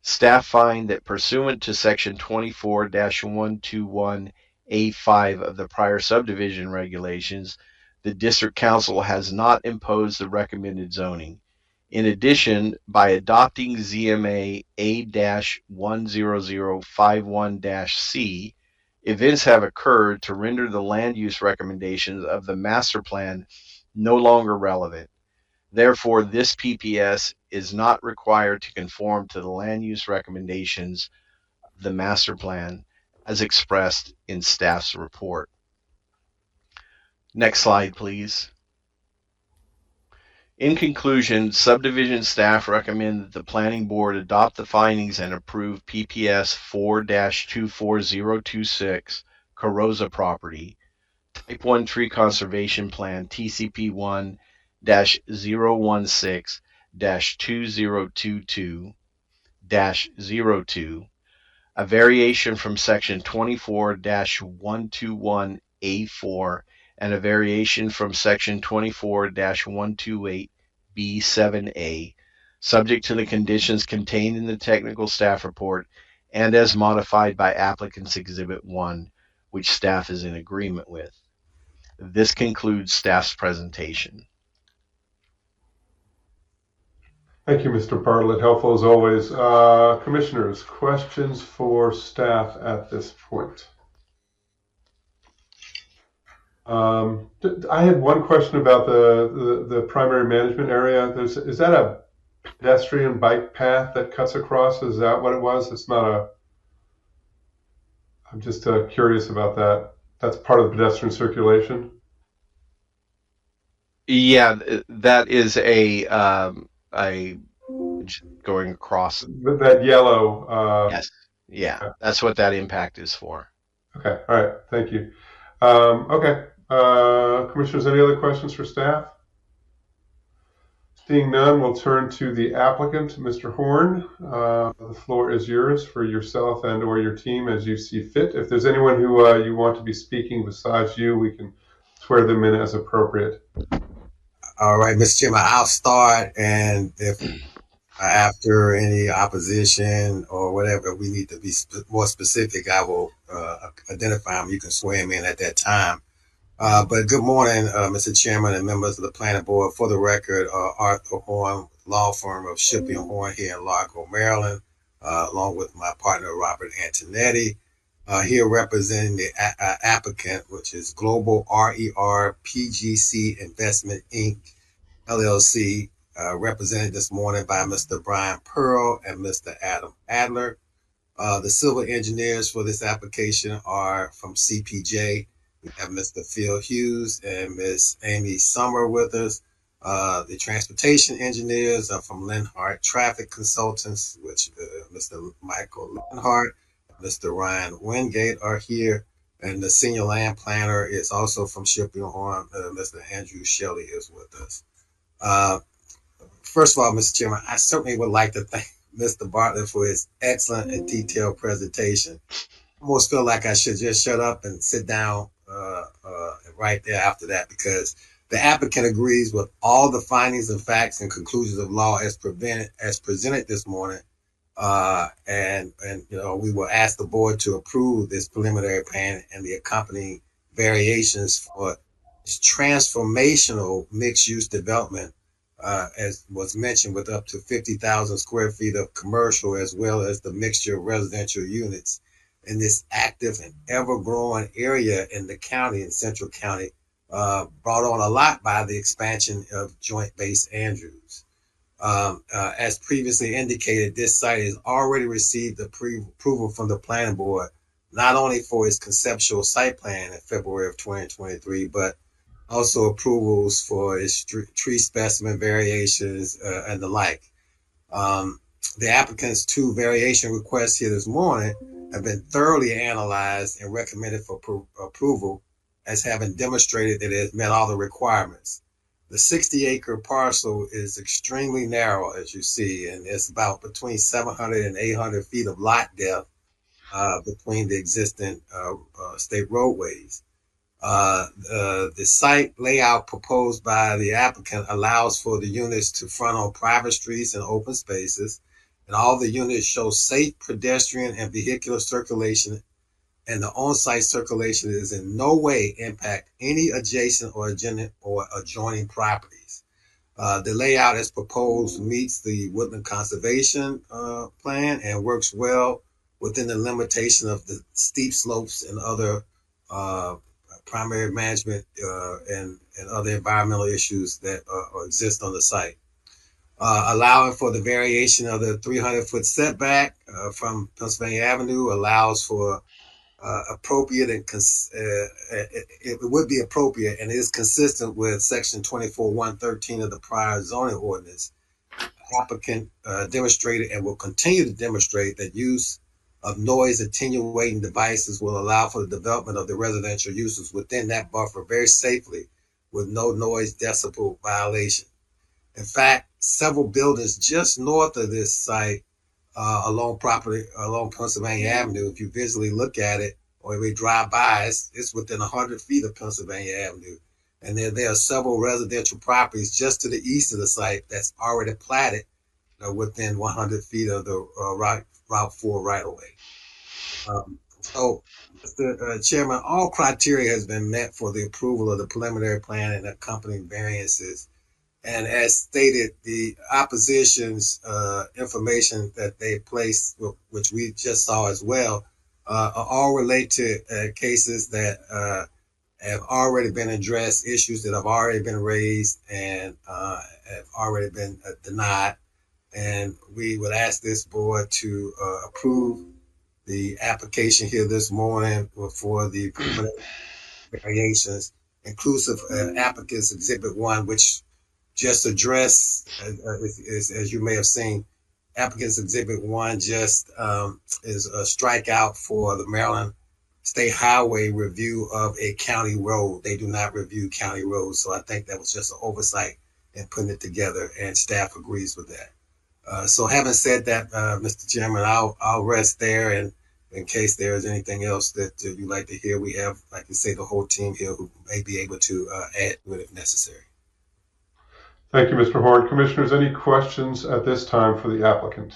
Staff find that pursuant to Section 24-121A5 of the prior subdivision regulations, the District Council has not imposed the recommended zoning. In addition, by adopting ZMA A-10051-C, events have occurred to render the land use recommendations of the master plan no longer relevant. Therefore, this PPS is not required to conform to the land use recommendations of the master plan as expressed in staff's report. Next slide, please. In conclusion, subdivision staff recommend that the Planning Board adopt the findings and approve PPS 4-24026 Carosa property, Type 1 Tree Conservation Plan TCP 1-016-2022-02, a variation from Section 24-121A4 and a variation from Section 24-128B7A, subject to the conditions contained in the technical staff report and as modified by Applicant's Exhibit 1, which staff is in agreement with. This concludes staff's presentation. Thank you, Mr. Bartlett. Helpful as always. Commissioners, questions for staff at this point? I had one question about the primary management area. Is that a pedestrian bike path that cuts across? Is that what it was? It's not a. I'm just curious about that. That's part of the pedestrian circulation. Yeah, that is a going across. That yellow. Yes. Yeah, okay. That's what that impact is for. Okay. All right. Thank you. Okay. Commissioners, any other questions for staff? Seeing none, we'll turn to the applicant, Mr. Horn. The floor is yours for yourself and or your team as you see fit. If there's anyone who you want to be speaking besides you, we can swear them in as appropriate. All right, Mr. Chairman, I'll start, and if after any opposition or whatever we need to be more specific, I will identify them. You can swear them in at that time. But good morning, Mr. Chairman and members of the Planning Board. For the record, Arthur Horn, law firm of Shippey and Horn here in Largo, Maryland, along with my partner, Robert Antonetti, here representing the applicant, which is Global RER PGC Investment, Inc., LLC, represented this morning by Mr. Brian Pearl and Mr. Adam Adler. The civil engineers for this application are from CPJ. We have Mr. Phil Hughes and Ms. Amy Summer with us. The transportation engineers are from Linhart Traffic Consultants, which Mr. Michael Linhart, Mr. Ryan Wingate are here, and the senior land planner is also from Shipping Horn. Mr. Andrew Shelley is with us. First of all, Mr. Chairman, I certainly would like to thank Mr. Bartlett for his excellent and detailed presentation. I almost feel like I should just shut up and sit down right there after that, because the applicant agrees with all the findings and facts and conclusions of law as presented this morning. And we will ask the board to approve this preliminary plan and the accompanying variations for this transformational mixed-use development, as was mentioned, with up to 50,000 square feet of commercial as well as the mixture of residential units in this active and ever-growing area in the county, in Central County, brought on a lot by the expansion of Joint Base Andrews. As previously indicated, this site has already received the approval from the planning board, not only for its conceptual site plan in February of 2023, but also approvals for its tree specimen variations and the like. The applicant's 2 variation requests here this morning have been thoroughly analyzed and recommended for approval as having demonstrated that it has met all the requirements. The 60-acre parcel is extremely narrow, as you see, and it's about between 700 and 800 feet of lot depth between the existing state roadways. The site layout proposed by the applicant allows for the units to front on private streets and open spaces, and all the units show safe pedestrian and vehicular circulation, and the on-site circulation is in no way impact any adjacent or adjoining properties. The layout as proposed meets the Woodland Conservation Plan and works well within the limitation of the steep slopes and other primary management and other environmental issues that exist on the site. Allowing for the variation of the 300-foot setback from Pennsylvania Avenue allows for appropriate and it would be appropriate and is consistent with section 24.113 of the prior zoning ordinance. Applicant demonstrated and will continue to demonstrate that use of noise attenuating devices will allow for the development of the residential uses within that buffer very safely with no noise decibel violation. In fact, several buildings just north of this site along Pennsylvania Avenue, if you visually look at it or if we drive by, it's within 100 feet of Pennsylvania Avenue. And there are several residential properties just to the east of the site that's already platted within 100 feet of the Route 4 right-of-way. So, Mr. Chairman, all criteria has been met for the approval of the preliminary plan and accompanying variances. And as stated, the opposition's information that they placed, which we just saw as well, are all related to cases that have already been addressed, issues that have already been raised and have already been denied. And we would ask this board to approve the application here this morning for the variations, inclusive applicants Exhibit 1, which just address, as you may have seen, applicants Exhibit 1 just is a strikeout for the Maryland State Highway review of a county road. They do not review county roads, so I think that was just an oversight in putting it together, and staff agrees with that. So having said that, Mr. Chairman, I'll rest there, and in case there is anything else that you'd like to hear, we have, like you say, the whole team here who may be able to add to it if necessary. Thank you, Mr. Horn. Commissioners, any questions at this time for the applicant?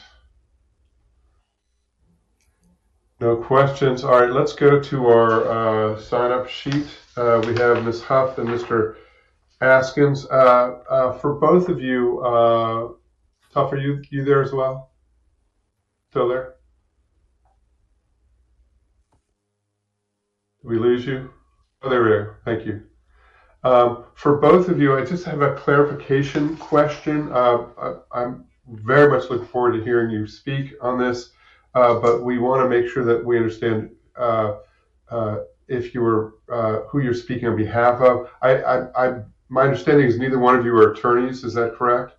No questions. All right, let's go to our sign-up sheet. We have Ms. Huff and Mr. Askins. For both of you, Huff, are you there as well? Still there? Did we lose you? Oh, there we are. Thank you. For both of you, I just have a clarification question. I'm very much looking forward to hearing you speak on this, but we want to make sure that we understand if you were who you're speaking on behalf of. my understanding is neither one of you are attorneys. Is that correct?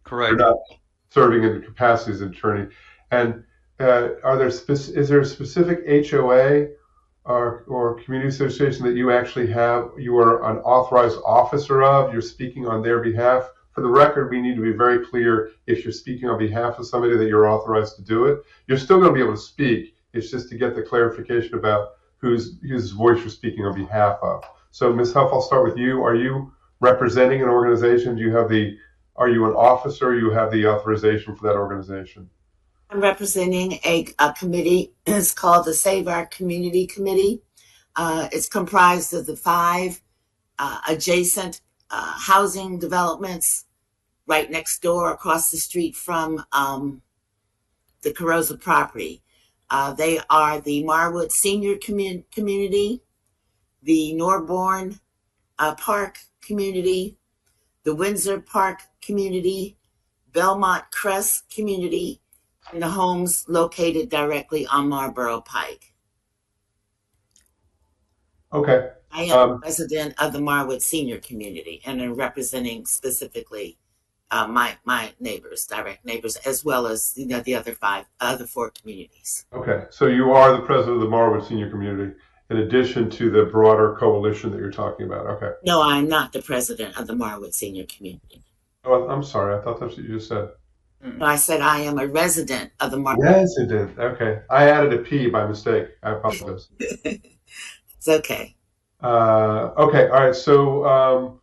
Correct. You're not serving in the capacity as an attorney. And is there a specific HOA or community association that you actually have? You are an authorized officer of. You're speaking on their behalf. For the record, we need to be very clear. If you're speaking on behalf of somebody, that you're authorized to do it. You're still going to be able to speak. It's just to get the clarification about whose voice you're speaking on behalf of. So, Ms. Huff, I'll start with you. Are you representing an organization? Are you an officer? You have the authorization for that organization? I'm representing a committee. It's called the Save Our Community Committee. It's comprised of the 5 adjacent housing developments right next door across the street from the Carosa property. They are the Marwood Senior Community, the Norborn Park Community, the Windsor Park Community, Belmont Crest Community, and the homes located directly on Marlboro Pike. Okay. I am resident of the Marwood Senior Community, and I'm representing specifically my neighbors, direct neighbors, as well as the other 4 communities. Okay, so you are the president of the Marwood Senior Community, in addition to the broader coalition that you're talking about. Okay. No, I'm not the president of the Marwood Senior Community. Oh, I'm sorry. I thought that's what you just said. No, I said I am a resident of the Marwood. Resident. Okay, I added a P by mistake. I apologize. It's okay. Okay. All right. So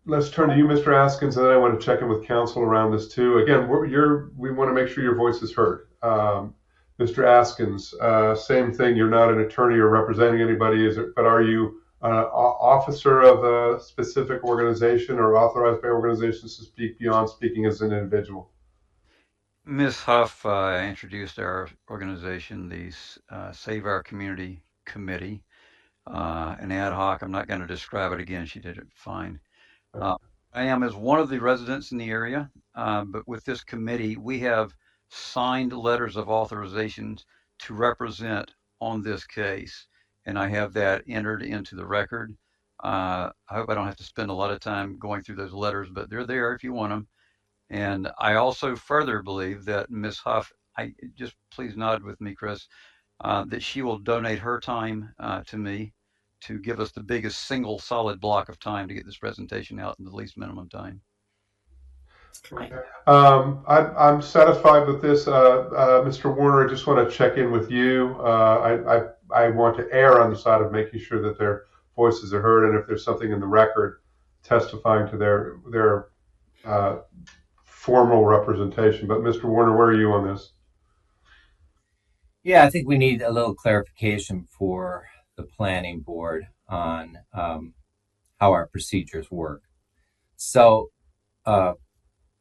let's turn to you, Mr. Askins, and then I want to check in with council around this too. Again, we want to make sure your voice is heard. Mr. Askins, same thing. You're not an attorney or representing anybody, but are you an officer of a specific organization or authorized by organizations to speak beyond speaking as an individual? Ms. Huff introduced our organization, the Save Our Community Committee, an ad hoc. I'm not going to describe it again. She did it fine. I am as one of the residents in the area, but with this committee, we have signed letters of authorizations to represent on this case, and I have that entered into the record. I hope I don't have to spend a lot of time going through those letters, but they're there if you want them. And I also further believe that Ms. Huff, just please nod with me, Chris, that she will donate her time to me to give us the biggest single solid block of time to get this presentation out in the least minimum time. I'm satisfied with this. Mr. Warner, I just want to check in with you. I want to err on the side of making sure that their voices are heard, and if there's something in the record testifying to their formal representation. But Mr. Warner, where are you on this? Yeah, I think we need a little clarification for the planning board on how our procedures work. So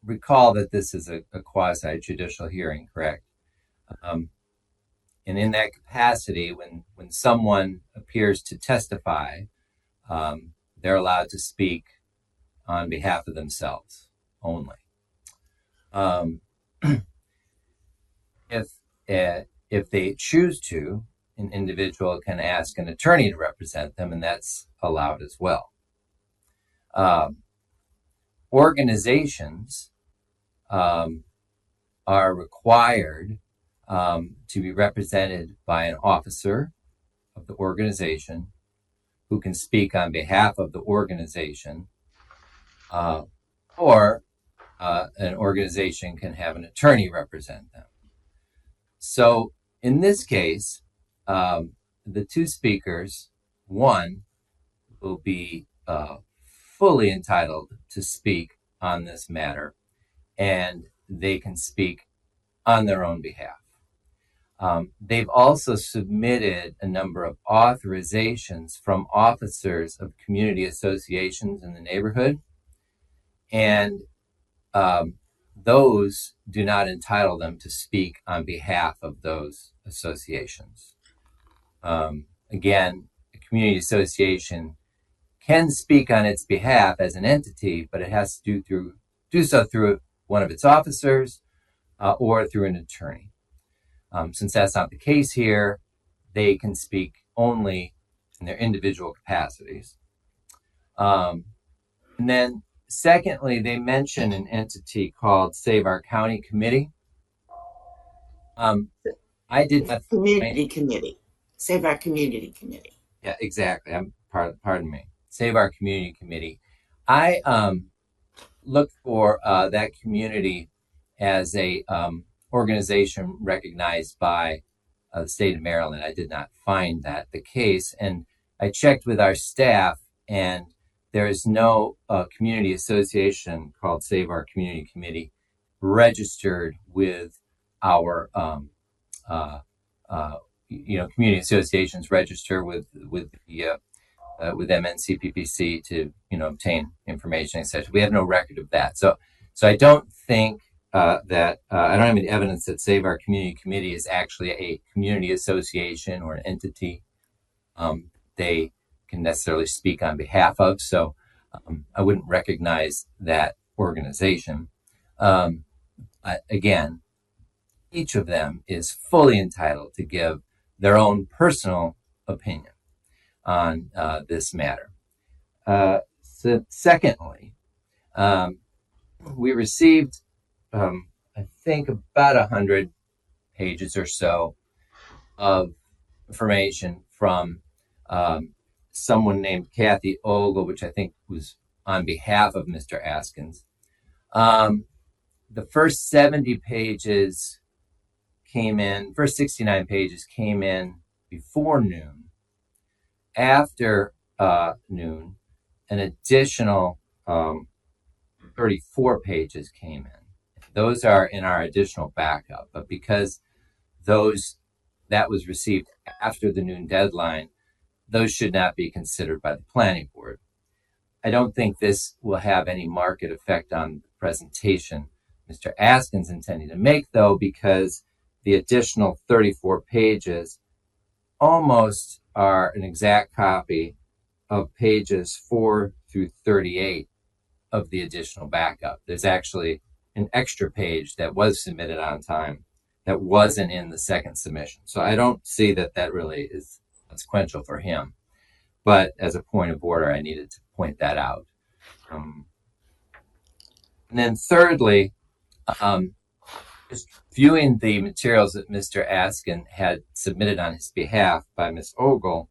recall that this is a quasi-judicial hearing, correct? And in that capacity, when someone appears to testify, they're allowed to speak on behalf of themselves only. If they choose to, an individual can ask an attorney to represent them, and that's allowed as well. Organizations are required to be represented by an officer of the organization who can speak on behalf of the organization, or an organization can have an attorney represent them. So in this case, the 2 speakers, one will be fully entitled to speak on this matter, and they can speak on their own behalf. They've also submitted a number of authorizations from officers of community associations in the neighborhood, and those do not entitle them to speak on behalf of those associations. Again, a community association can speak on its behalf as an entity, but it has to do so through one of its officers or through an attorney. Since that's not the case here, they can speak only in their individual capacities. And then secondly, they mention an entity called Save Our County Committee. I did not. Community Committee. Save Our Community Committee. Yeah, exactly. Pardon me. Save Our Community Committee. I looked for that community as a organization recognized by the state of Maryland. I did not find that the case, and I checked with our staff, and there is no community association called Save Our Community Committee registered with our community associations register with MNCPPC to obtain information, etc. We have no record of that, so I don't think that I don't have any evidence that Save Our Community Committee is actually a community association or an entity they can necessarily speak on behalf of. So I wouldn't recognize that organization. Again, each of them is fully entitled to give their own personal opinion on this matter. Secondly, we received, I think, about 100 pages or so of information from someone named Kathy Ogle, which I think was on behalf of Mr. Askins. The first 70 pages came in, first 69 pages came in before noon. After noon, an additional 34 pages came in. Those are in our additional backup, but because that was received after the noon deadline, those should not be considered by the planning board. I don't think this will have any market effect on the presentation Mr. Askins intending to make, though, because the additional 34 pages almost are an exact copy of pages 4 through 38 of the additional backup. There's actually an extra page that was submitted on time that wasn't in the second submission. So I don't see that really is consequential for him. But as a point of order, I needed to point that out. And then thirdly, just viewing the materials that Mr. Askin had submitted on his behalf by Ms. Ogle,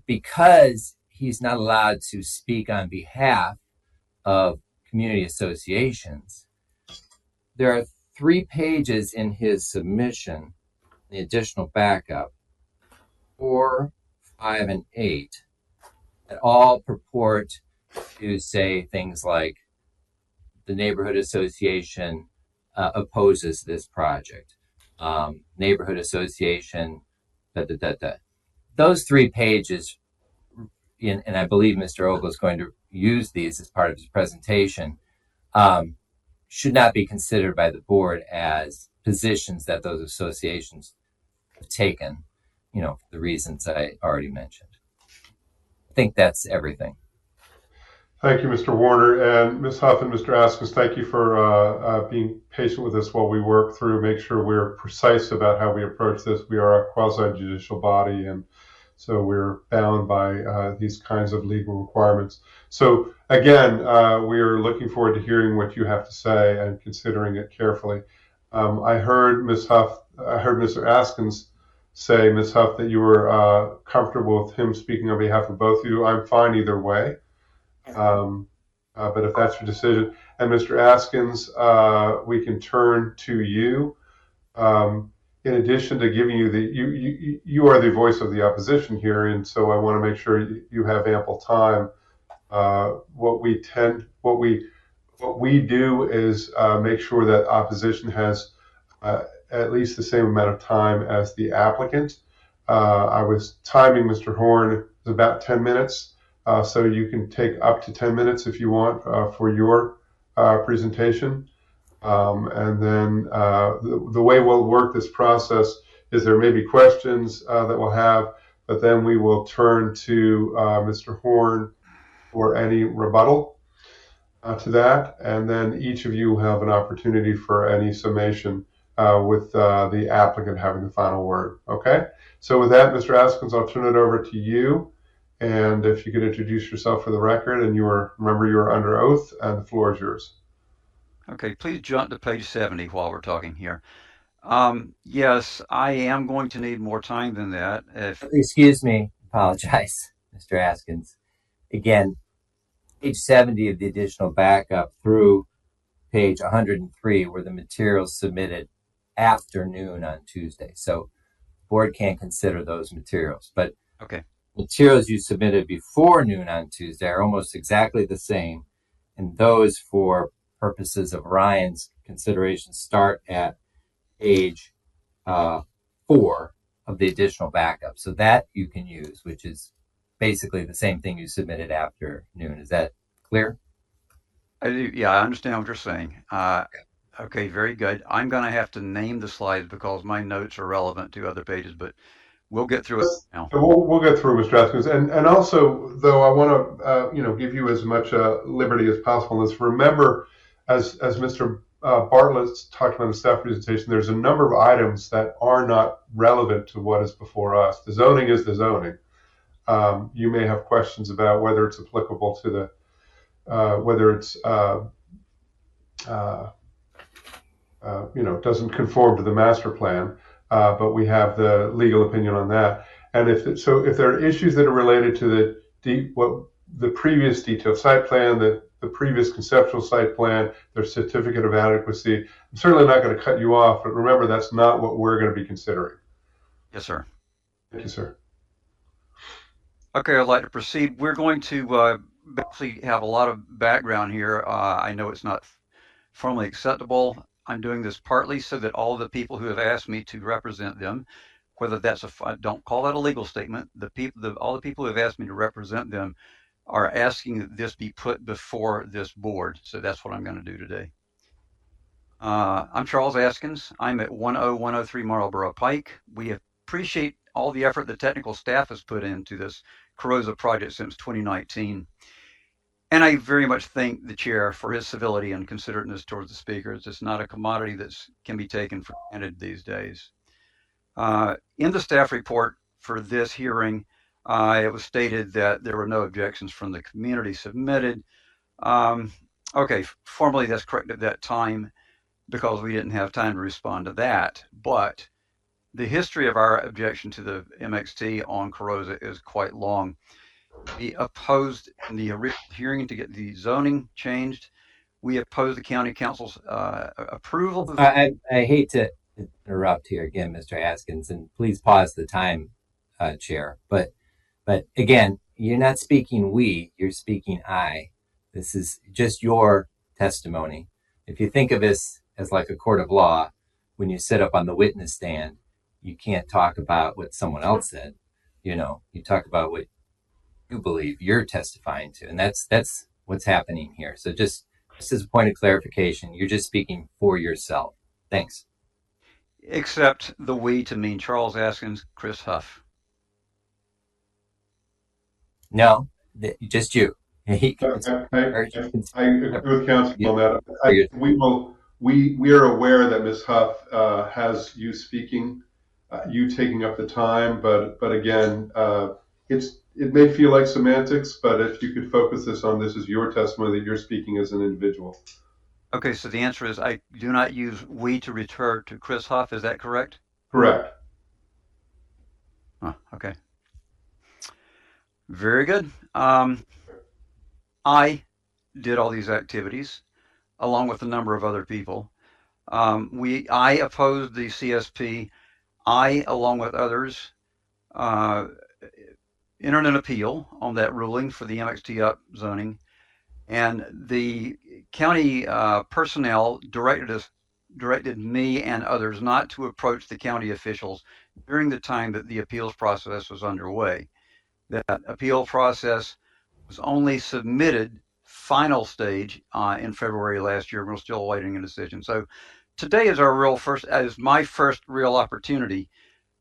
because he's not allowed to speak on behalf of community associations, there are 3 pages in his submission, the additional backup, 4, 5, and 8, that all purport to say things like the neighborhood association opposes this project. Neighborhood association, Those 3 pages, and I believe Mr. Ogle is going to use these as part of his presentation, should not be considered by the board as positions that those associations have taken, for the reasons I already mentioned. I think that's everything. Thank you, Mr. Warner. And Ms. Huff and Mr. Askins, thank you for being patient with us while we work through, make sure we're precise about how we approach this. We are a quasi-judicial body, and so we're bound by these kinds of legal requirements. So again, we are looking forward to hearing what you have to say and considering it carefully. I heard Ms. Huff, I heard Mr. Askins say, Ms. Huff, that you were comfortable with him speaking on behalf of both of you. I'm fine either way. But if that's your decision, and Mr. Askins, we can turn to you. In addition to giving you you are the voice of the opposition here, and so I want to make sure you have ample time. What we do is make sure that opposition has at least the same amount of time as the applicant. I was timing Mr. Horn is about 10 minutes. So you can take up to 10 minutes if you want for your presentation. And then the way we'll work this process is there may be questions that we'll have, but then we will turn to Mr. Horn for any rebuttal to that. And then each of you will have an opportunity for any summation with the applicant having the final word. Okay? So with that, Mr. Askins, I'll turn it over to you. And if you could introduce yourself for the record, and remember you are under oath, and the floor is yours. Okay, please jump to page 70 while we're talking here. Yes, I am going to need more time than that. Excuse me, apologize, Mr. Askins. Again, page 70 of the additional backup through page 103 were the materials submitted after noon on Tuesday. So board can't consider those materials, but okay. Materials you submitted before noon on Tuesday are almost exactly the same, and those, for purposes of Ryan's consideration, start at page 4 of the additional backup. So that you can use, which is basically the same thing you submitted after noon. Is that clear? Yeah, I understand what you're saying. Okay, very good. I'm going to have to name the slides because my notes are relevant to other pages, but we'll get through it now. We'll get through, Mr. Askins. And also, though, I want to give you as much liberty as possible. Let's remember, as Mr. Bartlett talked about in the staff presentation, there's a number of items that are not relevant to what is before us. The zoning is the zoning. You may have questions about whether it's applicable to the, whether it's doesn't conform to the master plan, but we have the legal opinion on that. And if there are issues that are related to the previous detailed site plan, the previous conceptual site plan, their certificate of adequacy, I'm certainly not going to cut you off, but remember that's not what we're going to be considering. Yes, sir. Thank you, sir. Okay, I'd like to proceed. We're going to basically have a lot of background here. I know it's not formally acceptable. I'm doing this partly so that all the people who have asked me to represent them, whether that's don't call that a legal statement, all the people who have asked me to represent them are asking that this be put before this board. So that's what I'm going to do today. I'm Charles Askins. I'm at 10103 Marlboro Pike. We appreciate all the effort the technical staff has put into this Carrozza project since 2019. And I very much thank the chair for his civility and considerateness towards the speakers. It's not a commodity that can be taken for granted these days. In the staff report for this hearing, it was stated that there were no objections from the community submitted. Okay, formally that's correct at that time because we didn't have time to respond to that. But the history of our objection to the MXT on Carrozza is quite long. We opposed in the original hearing to get the zoning changed. We opposed the county council's approval. I hate to interrupt here again, Mr. Askins, and please pause the time, Chair. But again, you're not speaking we, you're speaking I. This is just your testimony. If you think of this as like a court of law, when you sit up on the witness stand, you can't talk about what someone else said. You talk about what you believe you're testifying to, and that's what's happening here. So just as a point of clarification, you're just speaking for yourself. Thanks. Except the we to mean Charles Askins, Chris Huff. No, just you. I agree with counsel on that. We are aware that Ms. Huff has you speaking, you taking up the time, but again, it may feel like semantics, but if you could focus this as your testimony that you're speaking as an individual. Okay, so the answer is I do not use we to refer to Chris Huff. Is that correct? Correct. Oh, okay. Very good. I did all these activities along with a number of other people. I opposed the CSP. I, along with others, entered an appeal on that ruling for the MXT up zoning, and the county personnel directed me and others not to approach the county officials during the time that the appeals process was underway. That appeal process was only submitted final stage in February last year. We're still awaiting a decision. So today is my first real opportunity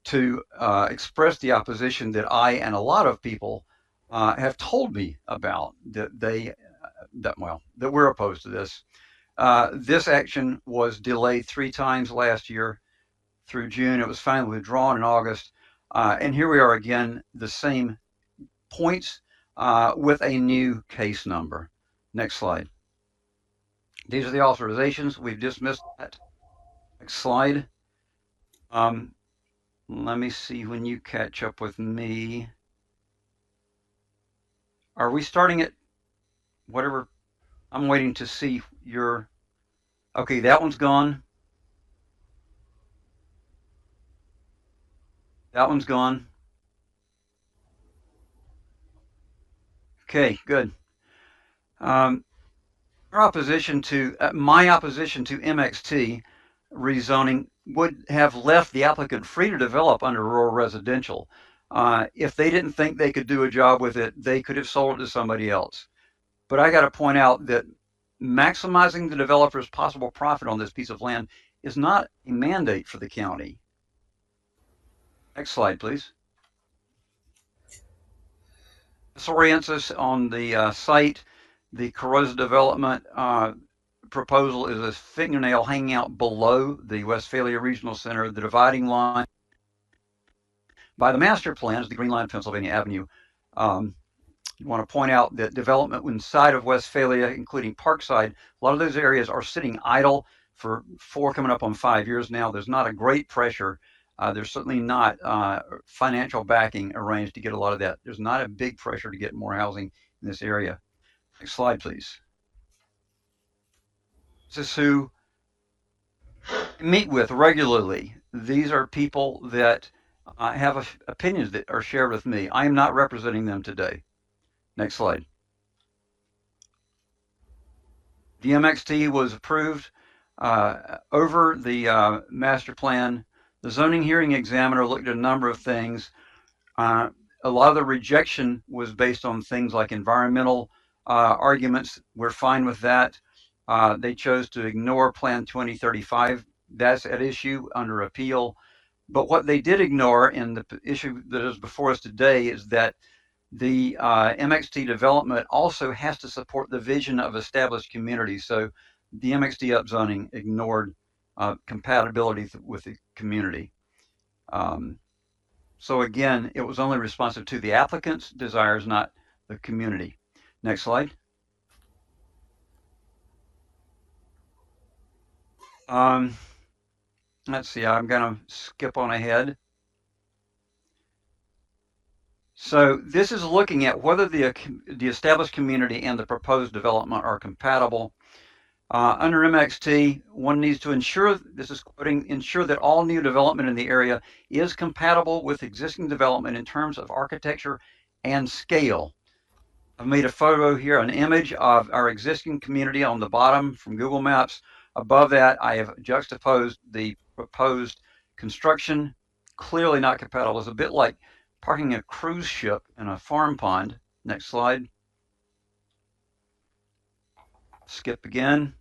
to express the opposition that I and a lot of people have told me about, that we're opposed to this. This action was delayed 3 times last year through June. It was finally withdrawn in August. And here we are again, the same points with a new case number. Next slide. These are the authorizations. We've dismissed that. Next slide. Let me see when you catch up with me. Are we starting at whatever? I'm waiting to see your. Okay, that one's gone. That one's gone. Okay, good. Our opposition to my opposition to MXT rezoning would have left the applicant free to develop under rural residential. If they didn't think they could do a job with it, they could have sold it to somebody else. But I got to point out that maximizing the developer's possible profit on this piece of land is not a mandate for the county. Next slide, please. This orients us on the site. The Carosa development proposal is a fingernail hanging out below the Westphalia Regional Center. The dividing line by the master plan is the Green Line of Pennsylvania Avenue. You want to point out that development inside of Westphalia, including Parkside, a lot of those areas are sitting idle for 4 coming up on 5 years now. There's not a great pressure. There's certainly not financial backing arranged to get a lot of that. There's not a big pressure to get more housing in this area. Next slide, please. This is who I meet with regularly. These are people that have opinions that are shared with me. I am not representing them today. Next slide. The MXT was approved over the master plan. The zoning hearing examiner looked at a number of things. A lot of the rejection was based on things like environmental arguments. We're fine with that. They chose to ignore Plan 2035. That's at issue under appeal. But what they did ignore in the issue that is before us today is that the MXT development also has to support the vision of established communities. So the MXT upzoning ignored compatibility with the community. So again, it was only responsive to the applicant's desires, not the community. Next slide. Let's see, I'm going to skip on ahead. So this is looking at whether the established community and the proposed development are compatible. Under MXT, one needs to ensure, this is quoting, ensure that all new development in the area is compatible with existing development in terms of architecture and scale. I've made a photo here, an image of our existing community on the bottom from Google Maps. Above that, I have juxtaposed the proposed construction. Clearly not compatible. It's a bit like parking a cruise ship in a farm pond. Next slide. Skip again.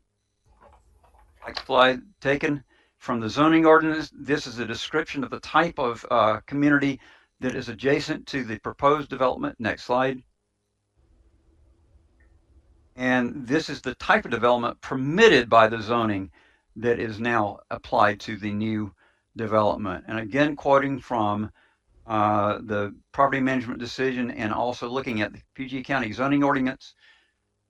Next slide taken from the zoning ordinance. This is a description of the type of community that is adjacent to the proposed development. Next slide. And this is the type of development permitted by the zoning that is now applied to the new development. And again, quoting from the property management decision and also looking at the PG County zoning ordinance.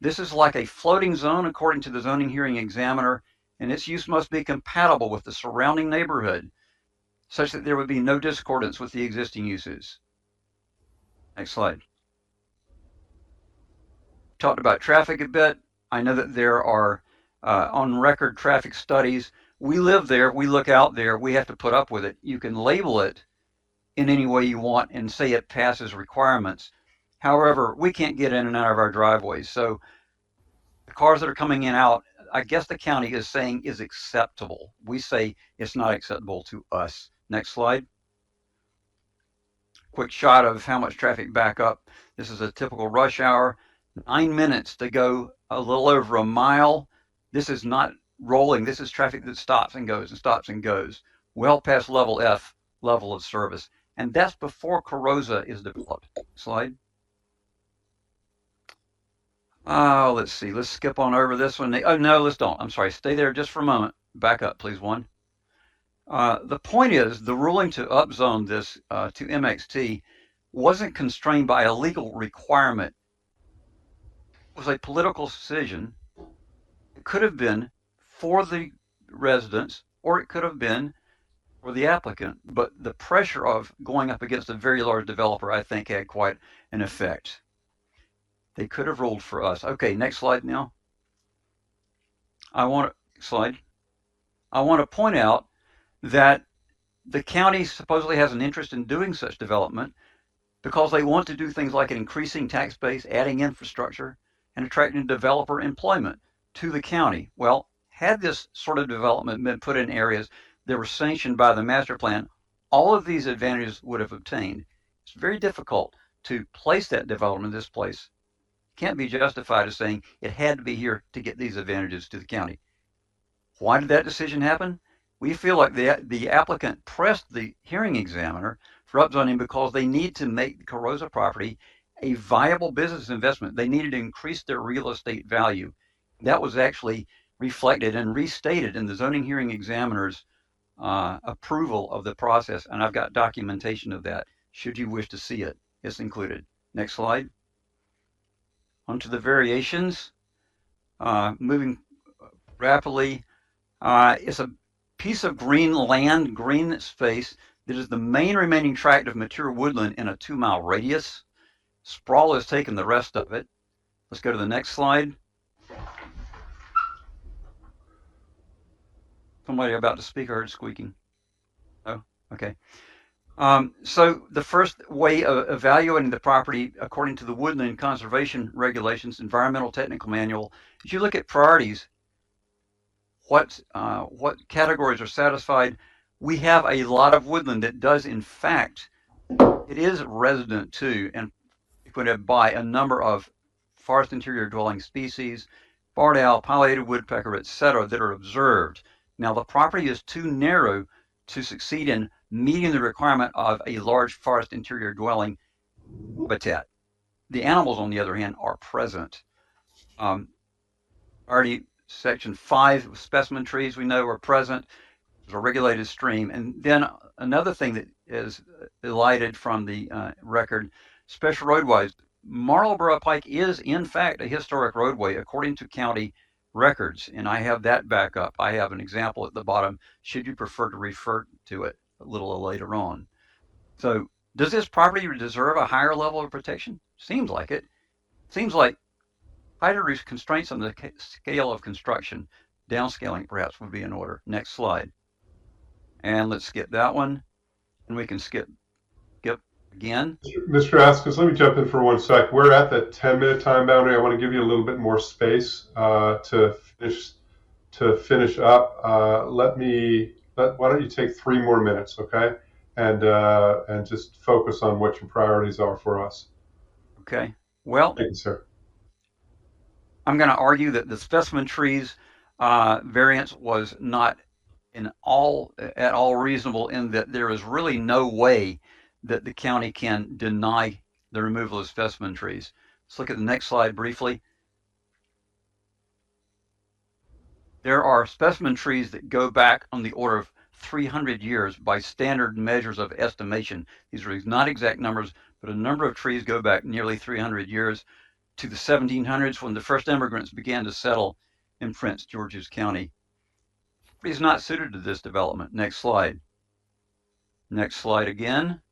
This is like a floating zone according to the zoning hearing examiner, and its use must be compatible with the surrounding neighborhood such that there would be no discordance with the existing uses. Next slide. Talked about traffic a bit. I know that there are on record traffic studies. We live there, we look out there, we have to put up with it. You can label it in any way you want and say it passes requirements. However, we can't get in and out of our driveways. So the cars that are coming in and out, I guess the county is saying is acceptable. We say it's not acceptable to us. Next slide. Quick shot of how much traffic back up. This is a typical rush hour. 9 minutes to go a little over a mile. This is not rolling. This is traffic that stops and goes and stops and goes. Well past level F, level of service. And that's before Carosa is developed. Slide. Let's see. Let's skip on over this one. Oh, no, let's don't. I'm sorry. Stay there just for a moment. Back up, please, one. The point is the ruling to upzone this to MXT wasn't constrained by a legal requirement. It was a political decision. It could have been for the residents, or it could have been for the applicant. But the pressure of going up against a very large developer, I think, had quite an effect. They could have ruled for us. Okay, next slide now. I want to point out that the county supposedly has an interest in doing such development because they want to do things like increasing tax base, adding infrastructure, and attracting developer employment to the county. Well, had this sort of development been put in areas that were sanctioned by the master plan, all of these advantages would have obtained. It's very difficult to place that development in this place. It can't be justified as saying it had to be here to get these advantages to the county. Why did that decision happen? We feel like the applicant pressed the hearing examiner for upzoning because they need to make the Carosa property a viable business investment. They needed to increase their real estate value. That was actually reflected and restated in the zoning hearing examiner's approval of the process, and I've got documentation of that. Should you wish to see it, it's included. Next slide. Onto the variations. Moving rapidly, it's a piece of green land, green space that is the main remaining tract of mature woodland in a 2-mile radius. Sprawl has taken the rest of it. Let's go to the next slide. Somebody about to speak, I heard squeaking. Oh, okay. So the first way of evaluating the property according to the Woodland Conservation Regulations Environmental Technical Manual is you look at priorities. What categories are satisfied? We have a lot of woodland that does, in fact, it is resident to and frequented by a number of forest interior dwelling species, barred owl, pileated woodpecker, etc., that are observed. Now, the property is too narrow to succeed in meeting the requirement of a large forest interior dwelling habitat. The animals, on the other hand, are present. Already section 5 specimen trees we know are present. There's a regulated stream. And then another thing that is elided from the record, special roadways. Marlborough Pike is, in fact, a historic roadway according to county records, and I have that back up. I have an example at the bottom, should you prefer to refer to it a little later on. So does this property deserve a higher level of protection? Seems like it. Seems like tighter constraints on the scale of construction, downscaling perhaps would be in order. Next slide. And let's skip that one, and we can skip again. Mr. Askins, let me jump in for 1 sec. We're at that 10-minute time boundary. I want to give you a little bit more space to finish up. Why don't you take 3 more minutes, okay? And just focus on what your priorities are for us. Okay. Well, thank you, sir. I'm going to argue that the specimen trees variance was not at all reasonable, in that there is really no way that the county can deny the removal of specimen trees. Let's look at the next slide briefly. There are specimen trees that go back on the order of 300 years by standard measures of estimation. These are not exact numbers, but a number of trees go back nearly 300 years to the 1700s, when the first immigrants began to settle in Prince George's County. It is not suited to this development. Next slide. Next slide again.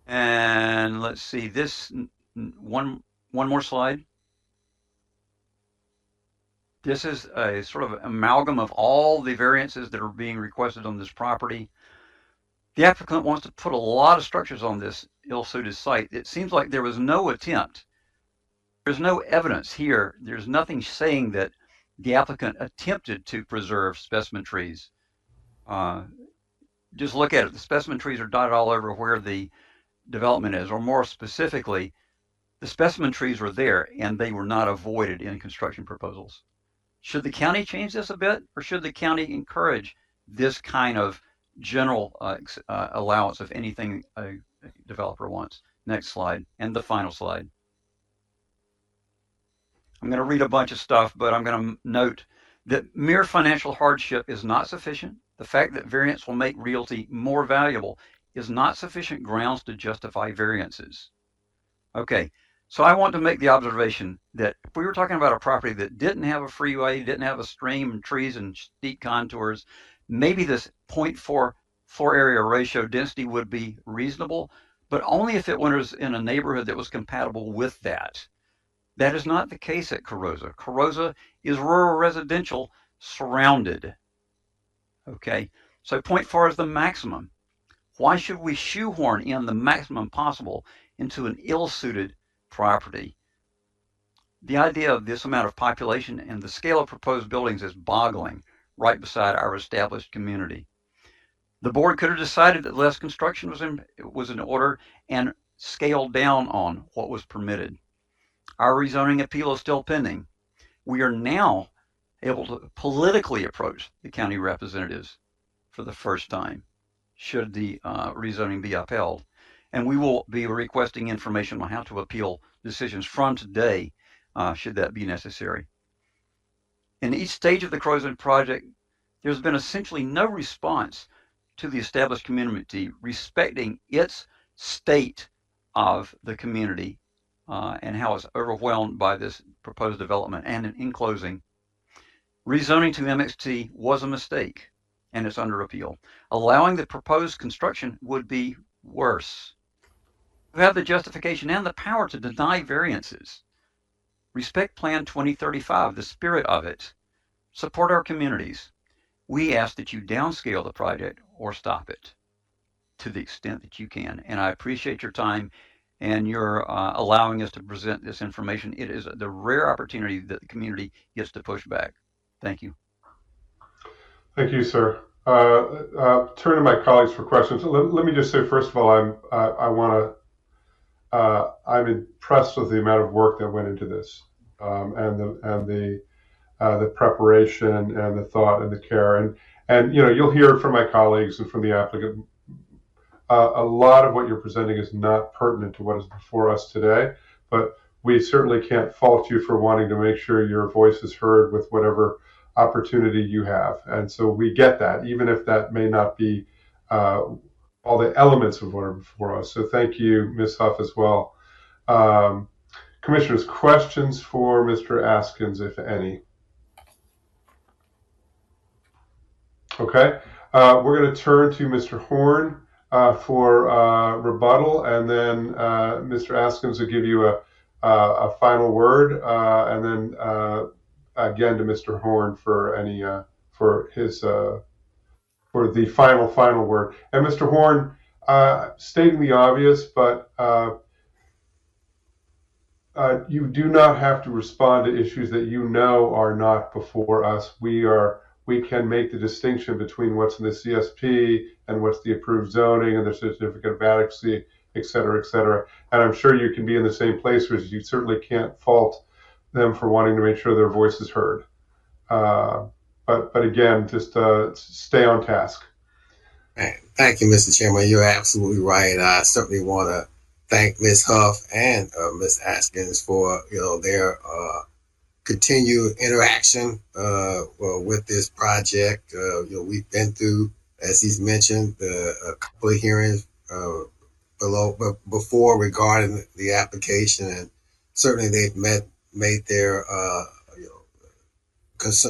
And let's see this one more slide. This is a sort of amalgam of all the variances that are being requested on this property. The applicant wants to put a lot of structures on this ill-suited site. It seems like there was no attempt. There's no evidence here. There's nothing saying that the applicant attempted to preserve specimen trees. Just look at it. The specimen trees are dotted all over where the development is, or more specifically, the specimen trees were there and they were not avoided in construction proposals. Should the county change this a bit, or should the county encourage this kind of general allowance of anything a developer wants? Next slide, and the final slide. I'm going to read a bunch of stuff, but I'm going to note that mere financial hardship is not sufficient. The fact that variance will make realty more valuable is not sufficient grounds to justify variances. Okay, so I want to make the observation that if we were talking about a property that didn't have a freeway, didn't have a stream and trees and steep contours, maybe this 0.4 floor area ratio density would be reasonable, but only if it was in a neighborhood that was compatible with that. That is not the case at Carosa. Carosa is rural residential surrounded. Okay, so 0.4 is the maximum. Why should we shoehorn in the maximum possible into an ill-suited property? The idea of this amount of population and the scale of proposed buildings is boggling right beside our established community. The board could have decided that less construction was in order and scaled down on what was permitted. Our rezoning appeal is still pending. We are now able to politically approach the county representatives for the first time, should the rezoning be upheld. And we will be requesting information on how to appeal decisions from today, should that be necessary. In each stage of the Crozon project, there's been essentially no response to the established community respecting its state of the community and how it's overwhelmed by this proposed development. And in closing, rezoning to MXT was a mistake, and it's under appeal. Allowing the proposed construction would be worse. We have the justification and the power to deny variances. Respect Plan 2035, the spirit of it. Support our communities. We ask that you downscale the project or stop it to the extent that you can. And I appreciate your time and your allowing us to present this information. It is the rare opportunity that the community gets to push back. Thank you. Thank you, sir. Turn to my colleagues for questions. Let me just say, first of all, I'm impressed with the amount of work that went into this, and the preparation and the thought and the care, and you'll hear from my colleagues and from the applicant. A lot of what you're presenting is not pertinent to what is before us today, but we certainly can't fault you for wanting to make sure your voice is heard with whatever opportunity you have. And so we get that, even if that may not be all the elements of what are before us. So thank you, Ms. Huff, as well. Commissioners, questions for Mr. Askins, if any? Okay, we're going to turn to Mr. Horn for rebuttal, and then Mr. Askins will give you a final word, and then again to Mr. Horn for any for his for the final word. And Mr. Horn, stating the obvious, but you do not have to respond to issues that you know are not before us. We can make the distinction between what's in the CSP and what's the approved zoning and the certificate of adequacy, et cetera, et cetera. And I'm sure you can be in the same place, where you certainly can't fault them for wanting to make sure their voice is heard. But again, just stay on task. Thank you, Mr. Chairman. You're absolutely right. I certainly want to thank Ms. Huff and Ms. Askins for their continued interaction with this project. We've been through, as he's mentioned, a couple of hearings before regarding the application, and certainly they've made their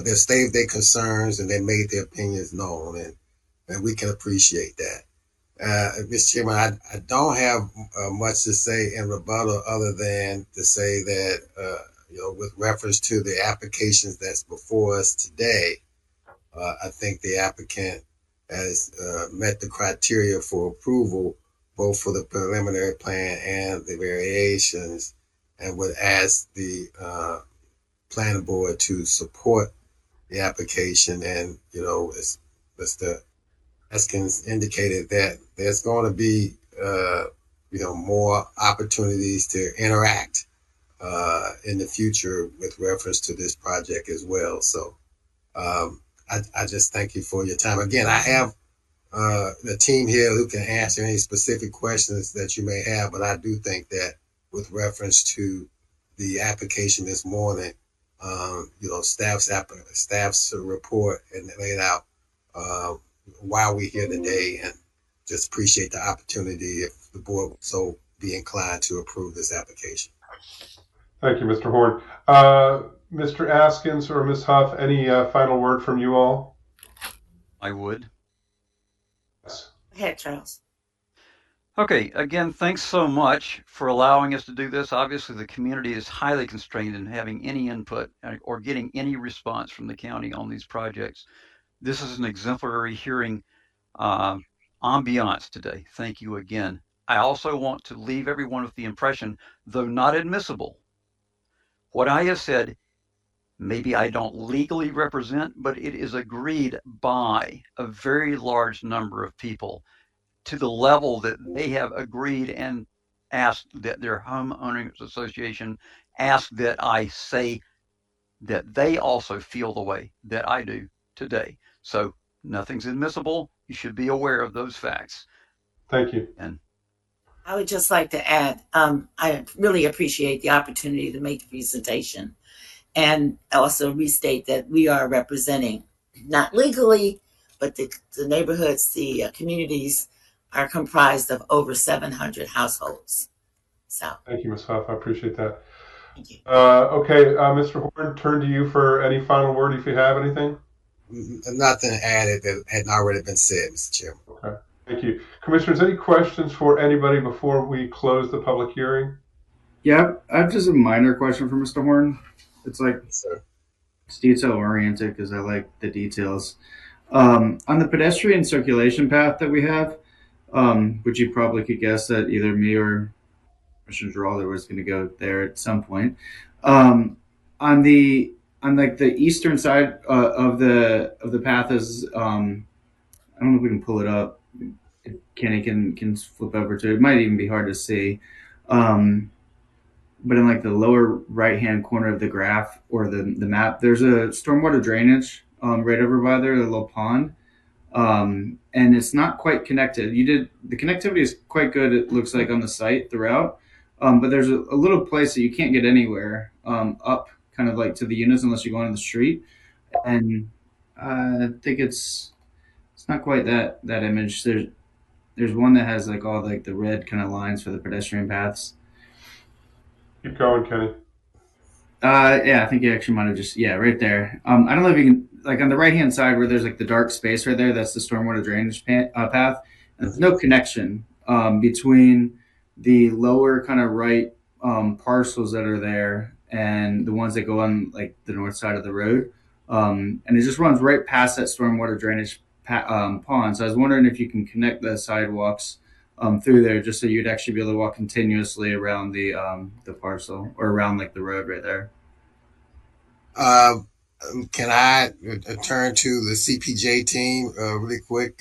they stated their concerns and they made their opinions known, and we can appreciate that. Mr. Chairman, I don't have much to say in rebuttal other than to say that with reference to the applications that's before us today, I think the applicant has met the criteria for approval, both for the preliminary plan and the variations, and would ask the planning board to support the application. And as Mr. Askins indicated, that there's going to be more opportunities to interact in the future with reference to this project as well. So I just thank you for your time. Again, I have the team here who can answer any specific questions that you may have, but I do think that with reference to the application this morning, staff's report and laid out why we're here today, just appreciate the opportunity if the board would so be inclined to approve this application. Thank you, Mr. Horn. Mr. Askins or Ms. Huff, any final word from you all? I would. Yes. Go ahead, Charles. Okay, again, thanks so much for allowing us to do this. Obviously, the community is highly constrained in having any input or getting any response from the county on these projects. This is an exemplary hearing ambiance today. Thank you again. I also want to leave everyone with the impression, though not admissible, what I have said, maybe I don't legally represent, but it is agreed by a very large number of people to the level that they have agreed and asked that their homeowners association asked that I say that they also feel the way that I do today. So nothing's admissible. You should be aware of those facts. Thank you. And I would just like to add, I really appreciate the opportunity to make the presentation and also restate that we are representing, not legally, but the neighborhoods, the communities are comprised of over 700 households. So thank you, Ms. Huff. I appreciate that. thank you. Okay, Mr. Horn, turn to you for any final word if you have anything. Nothing added that hadn't already been said, Mr. Chairman. Okay, thank you. Commissioners, any questions for anybody before we close the public hearing? Yeah, I have just a minor question for Mr. Horn. It's like it's detail oriented because I like the details. On the pedestrian circulation path that we have, which you probably could guess that either me or Commissioner Geraldo was going to go there at some point. On like the eastern side of the path is I don't know if we can pull it up. Kenny can flip over to it. It might even be hard to see. But in like the lower right hand corner of the graph or the map, there's a stormwater drainage right over by there, a little pond. And it's not quite connected. The connectivity is quite good, it looks like, on the site throughout. But there's a little place that you can't get anywhere up kind of like to the units unless you go on the street. And I think it's not quite that image. There's one that has like all like the red kind of lines for the pedestrian paths. Keep going, Kenny. Yeah, I think you actually might have just, right there. I don't know if you can, like on the right-hand side where there's like the dark space right there, that's the stormwater drainage path. And there's no connection between the lower kind of right parcels that are there and the ones that go on like the north side of the road. And it just runs right past that stormwater drainage pond. So I was wondering if you can connect the sidewalks through there just so you'd actually be able to walk continuously around the parcel or around like the road right there. Can I turn to the CPJ team really quick?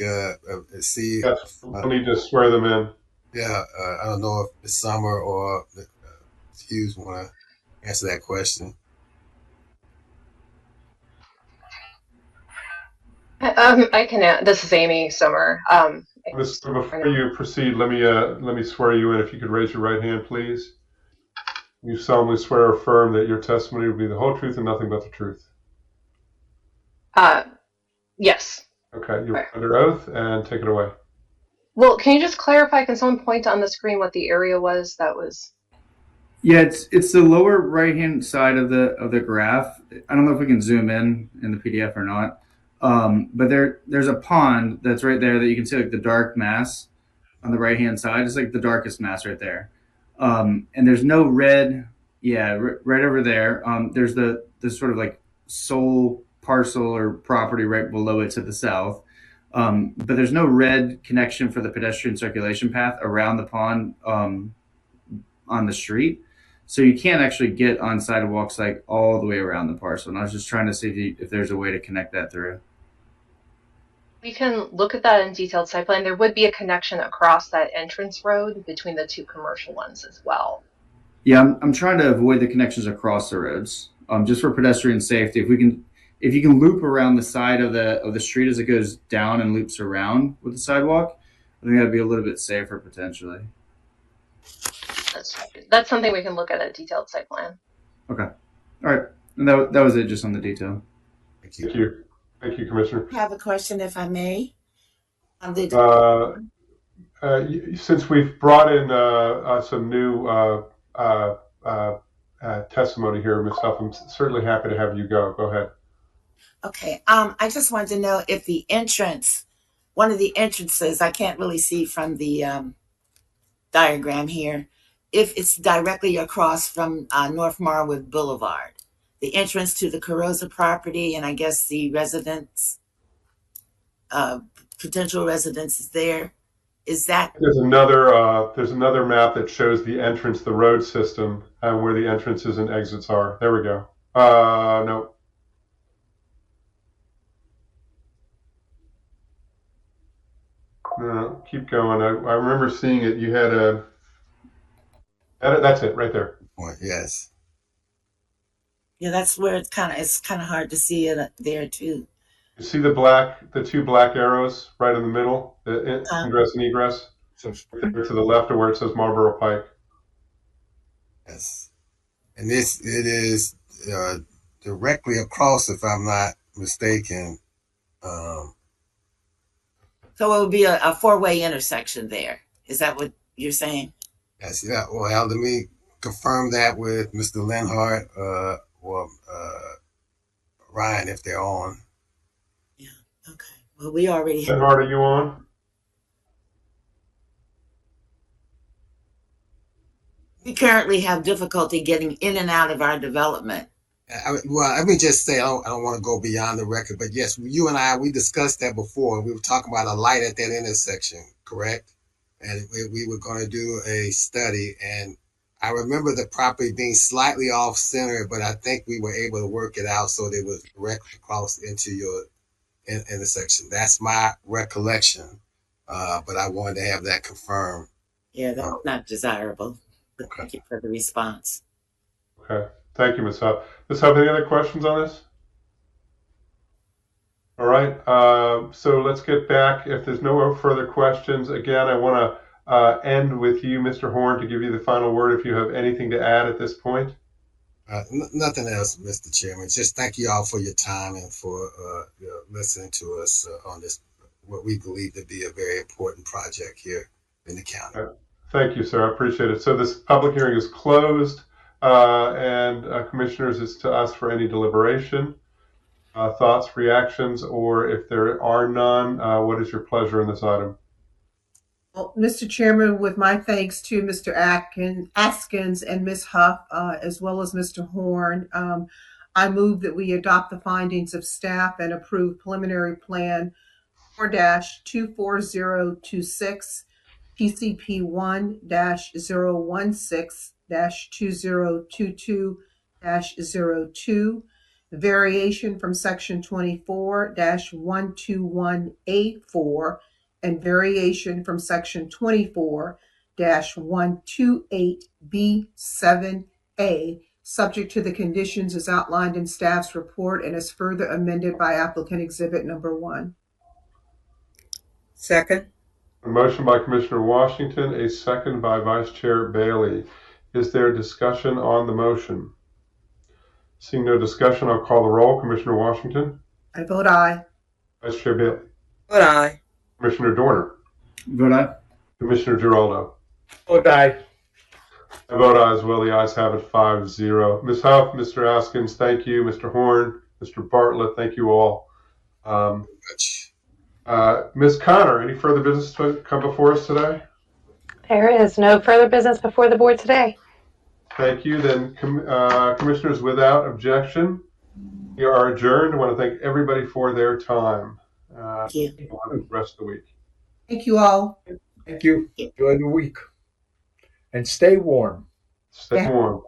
See. Yes, we'll need to swear them in. Yeah, I don't know if Ms. Summer or Hughes want to answer that question. I can. This is Amy Summer. Before you proceed, let me swear you in. If you could raise your right hand, please. You solemnly swear or affirm that your testimony will be the whole truth and nothing but the truth. Yes. Okay, you're under oath, and take it away. Well, can you just clarify? Can someone point on the screen what the area was that was? Yeah, it's the lower right hand side of the graph. I don't know if we can zoom in the PDF or not. But there's a pond that's right there that you can see like the dark mass on the right hand side. It's like the darkest mass right there. And there's no red. Yeah, right over there. There's the sort of like sole parcel or property right below it to the south. But there's no red connection for the pedestrian circulation path around the pond on the street. So you can't actually get on sidewalks like all the way around the parcel. And I was just trying to see if there's a way to connect that through. We can look at that in detailed site plan. There would be a connection across that entrance road between the two commercial ones as well. Yeah, I'm trying to avoid the connections across the roads, just for pedestrian safety. If you can loop around the side of the street as it goes down and loops around with the sidewalk, I think that'd be a little bit safer potentially. That's something we can look at a detailed site plan. Okay, all right, and that was it, just on the detail. Thank you. Thank you. Thank you, Commissioner. I have a question, if I may. since we've brought in some new testimony here, Ms. Huff, I'm certainly happy to have you go. Go ahead. Okay. I just wanted to know if the entrance, one of the entrances, I can't really see from the diagram here, if it's directly across from North Marwood Boulevard, the entrance to the Carosa property, and I guess the residents, potential residences there. Is that there's another map that shows the entrance, the road system, and where the entrances and exits are. There we go. No. No, keep going. I remember seeing it. You had a. That's it, right there. Yes. Yeah, that's where it's kind of hard to see it there too. You see the two black arrows right in the middle, the ingress and egress. So to the left of where it says Marlboro Pike. Yes, and it is directly across, if I'm not mistaken. So it would be a four-way intersection there. Is that what you're saying? Yes. Yeah. Well, let me confirm that with Mr. Lenhart or Ryan if they're on. Yeah. Okay. Well, we already. Lenhart, are you on? We currently have difficulty getting in and out of our development. Well, let me just say, I don't want to go beyond the record, but yes, you and we discussed that before. We were talking about a light at that intersection, correct? And we were going to do a study, and I remember the property being slightly off center, but I think we were able to work it out so that it was directly across into your intersection. That's my recollection, but I wanted to have that confirmed. Yeah, that's not desirable. But thank you for the response. Okay. Thank you, Ms. Huff. Ms. Huff, any other questions on this? All right. So let's get back. If there's no further questions, again, I want to end with you, Mr. Horn, to give you the final word if you have anything to add at this point. Nothing else, Mr. Chairman. Just thank you all for your time and for listening to us on this, what we believe to be a very important project here in the county. Thank you, sir. I appreciate it. So this public hearing is closed. And commissioners, it's to us for any deliberation, thoughts, reactions, or if there are none, what is your pleasure in this item? Well, Mr. Chairman, with my thanks to Mr. Askins and Ms. Huff, as well as Mr. Horn, I move that we adopt the findings of staff and approve preliminary plan 4-24026, PCP 1-016-2022-02, variation from section 24-121A4 and variation from section 24-128B7A, subject to the conditions as outlined in staff's report and as further amended by applicant exhibit number 1. Second. A motion by Commissioner Washington, a second by Vice Chair Bailey. Is there discussion on the motion? Seeing no discussion, I'll call the roll. Commissioner Washington? I vote aye. Vice Chair Bailey? Vote aye. Commissioner Dorner? Vote aye. Commissioner Giraldo? Vote aye. I vote aye as well. The ayes have it 5-0. Ms. Huff, Mr. Askins, thank you. Mr. Horn, Mr. Bartlett, thank you all. Ms. Connor, any further business to come before us today? There is no further business before the board today. Thank you. Then, commissioners, without objection, we are adjourned. I want to thank everybody for their time. Thank you. The rest of the week. Thank you all. Thank you. Enjoy the week. And stay warm. Stay warm.